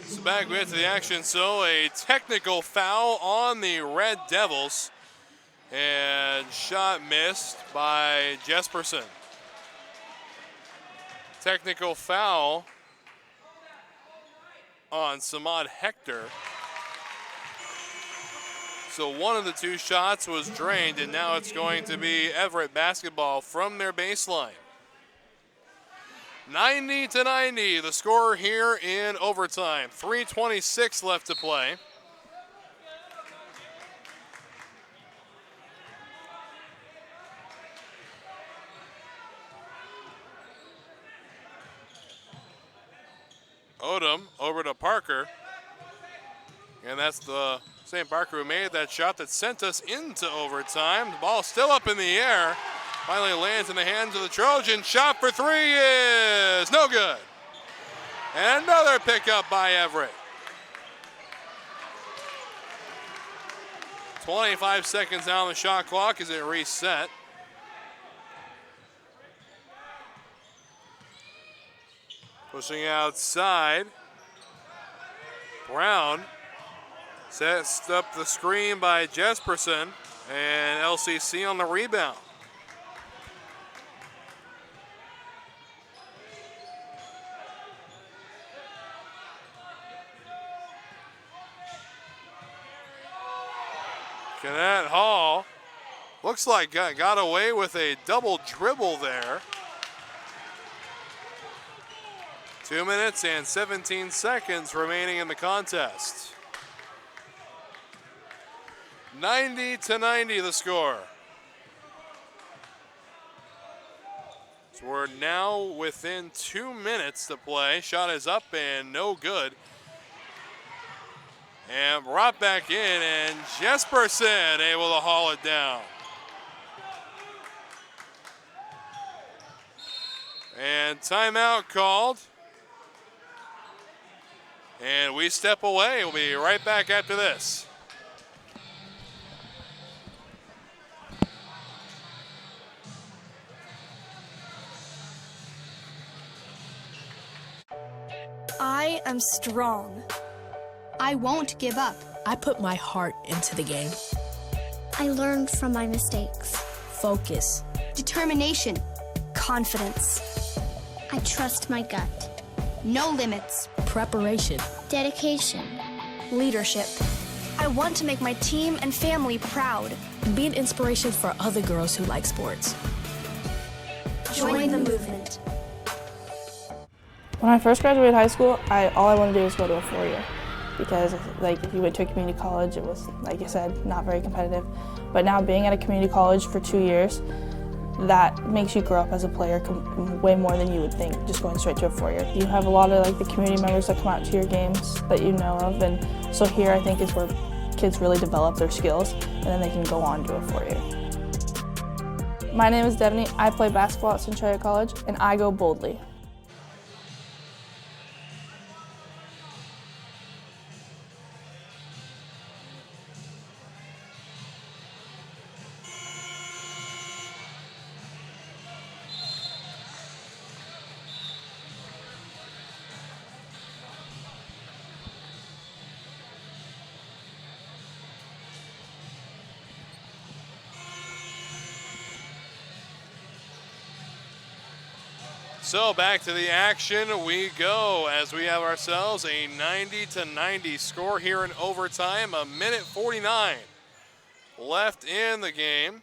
So back with the action. So a technical foul on the Red Devils. And shot missed by Jesperson. Technical foul on Samad Hector. So one of the two shots was drained, and now it's going to be Everett basketball from their baseline. 90-90, the score here in overtime. 3:26 left to play. Odom over to Parker. And that's the same Parker who made that shot that sent us into overtime. The ball still up in the air. Finally lands in the hands of the Trojan. Shot for three is no good. And another pickup by Everett. 25 seconds on the shot clock as it reset. Pushing outside. Brown sets up the screen by Jesperson, and LCC on the rebound. Kenneth Hall looks like got away with a double dribble there. 2 minutes and 17 seconds remaining in the contest. 90-90 the score. So we're now within 2 minutes to play. Shot is up and no good. And brought back in, and Jesperson able to haul it down. And timeout called. And we step away. We'll be right back after this. I am strong. I won't give up. I put my heart into the game. I learned from my mistakes. Focus. Determination. Confidence. I trust my gut. No limits. Preparation. Dedication. Leadership. I want to make my team and family proud. Be an inspiration for other girls who like sports. Join the movement. When I first graduated high school, all I wanted to do was go to a 4-year. Because if you went to a community college, it was, like I said, not very competitive. But now being at a community college for 2 years, that makes you grow up as a player way more than you would think, just going straight to a 4-year. You have a lot of the community members that come out to your games that you know of, and so here I think is where kids really develop their skills, and then they can go on to a 4-year. My name is Devaney. I play basketball at Centralia College, and I go boldly. So back to the action we go as we have ourselves a 90-90 score here in overtime. 1:49 left in the game.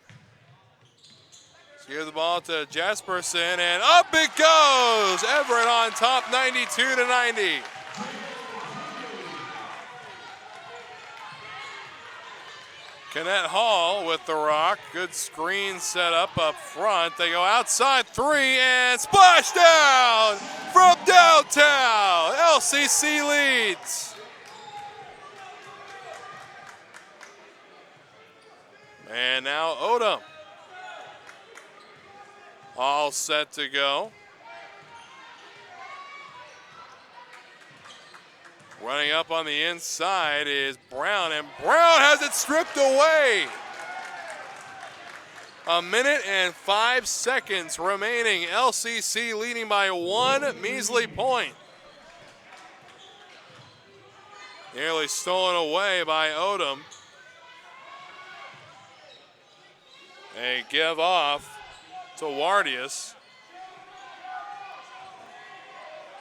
Let's give the ball to Jesperson, and up it goes! Everett on top, 92-90. Kenneth Hall with the rock. Good screen set up front. They go outside three and splash down from downtown. LCC leads. And now Odom. All set to go. Running up on the inside is Brown, and Brown has it stripped away. A minute and 5 seconds remaining. LCC leading by 1 measly point. Nearly stolen away by Odom. A give off to Wardius.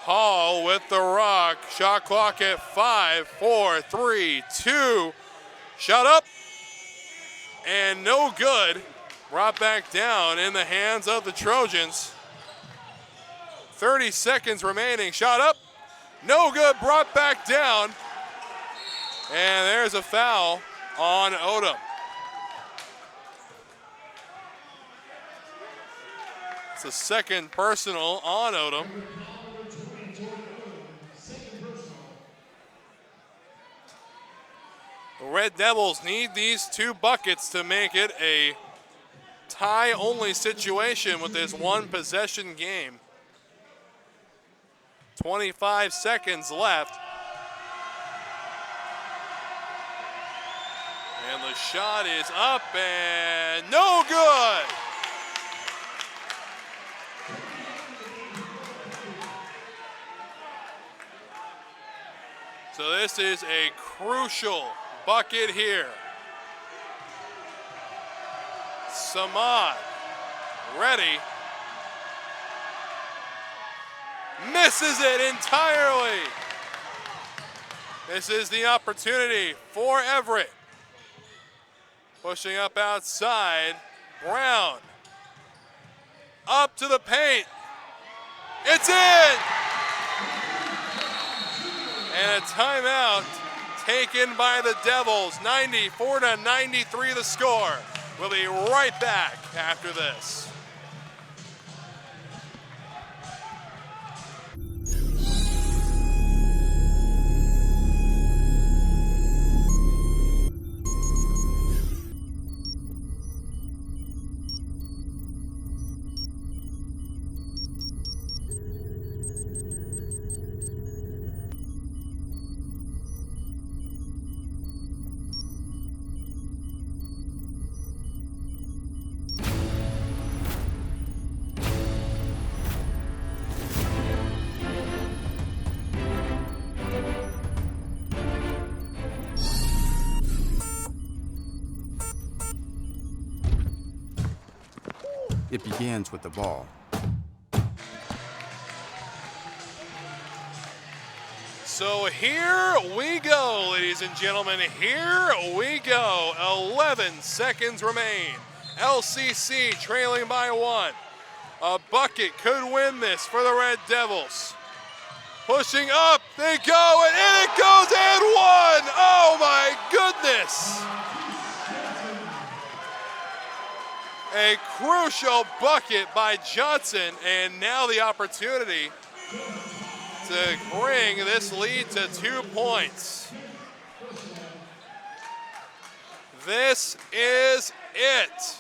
Hall with the rock. Shot clock at 5, 4, 3, 2. Shot up. And no good. Brought back down in the hands of the Trojans. 30 seconds remaining. Shot up. No good. Brought back down. And there's a foul on Odom. It's a second personal on Odom. The Red Devils need these 2 buckets to make it a tie-only situation with this 1 possession game. 25 seconds left. And the shot is up and no good. So this is a crucial bucket here. Samad, ready. Misses it entirely. This is the opportunity for Everett. Pushing up outside, Brown. Up to the paint. It's in! And a timeout taken by the Devils. 94-93 the score. We'll be right back after this. It begins with the ball. So here we go, ladies and gentlemen. Here we go. 11 seconds remain. LCC trailing by 1. A bucket could win this for the Red Devils. Pushing up, they go, and in it goes, and 1! Oh my goodness! A crucial bucket by Johnson, and now the opportunity to bring this lead to 2 points. This is it.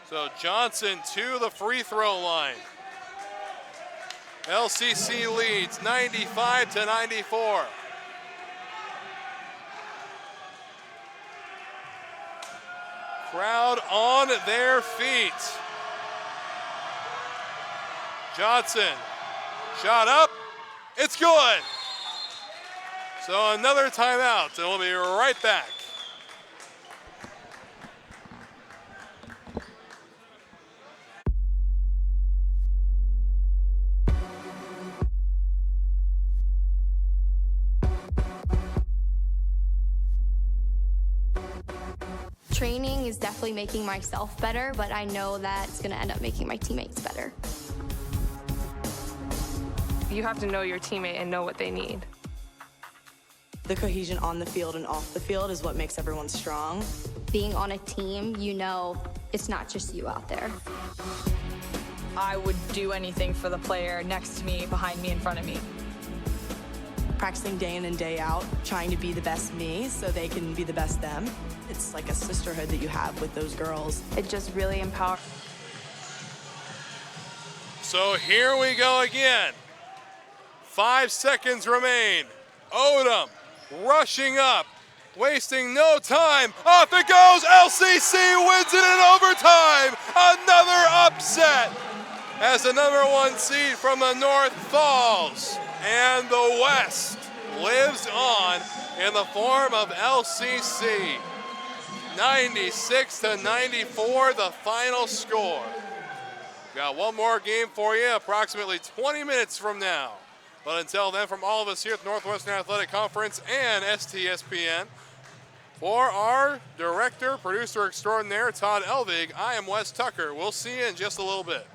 So Johnson to the free throw line. LCC leads 95-94. Crowd on their feet. Johnson, shot up, it's good. So another timeout, and we'll be right back. Training is definitely making myself better, but I know that it's going to end up making my teammates better. You have to know your teammate and know what they need. The cohesion on the field and off the field is what makes everyone strong. Being on a team, you know it's not just you out there. I would do anything for the player next to me, behind me, in front of me. Practicing day in and day out, trying to be the best me so they can be the best them. It's like a sisterhood that you have with those girls. It just really empowers. So here we go again. 5 seconds remain. Odom rushing up, wasting no time. Off it goes. LCC wins it in overtime. Another upset as the #1 seed from the North falls. And the West lives on in the form of LCC. 96-94, the final score. Got one more game for you, approximately 20 minutes from now. But until then, from all of us here at the Northwestern Athletic Conference and STSPN, for our director, producer extraordinaire, Todd Elvig, I am Wes Tucker. We'll see you in just a little bit.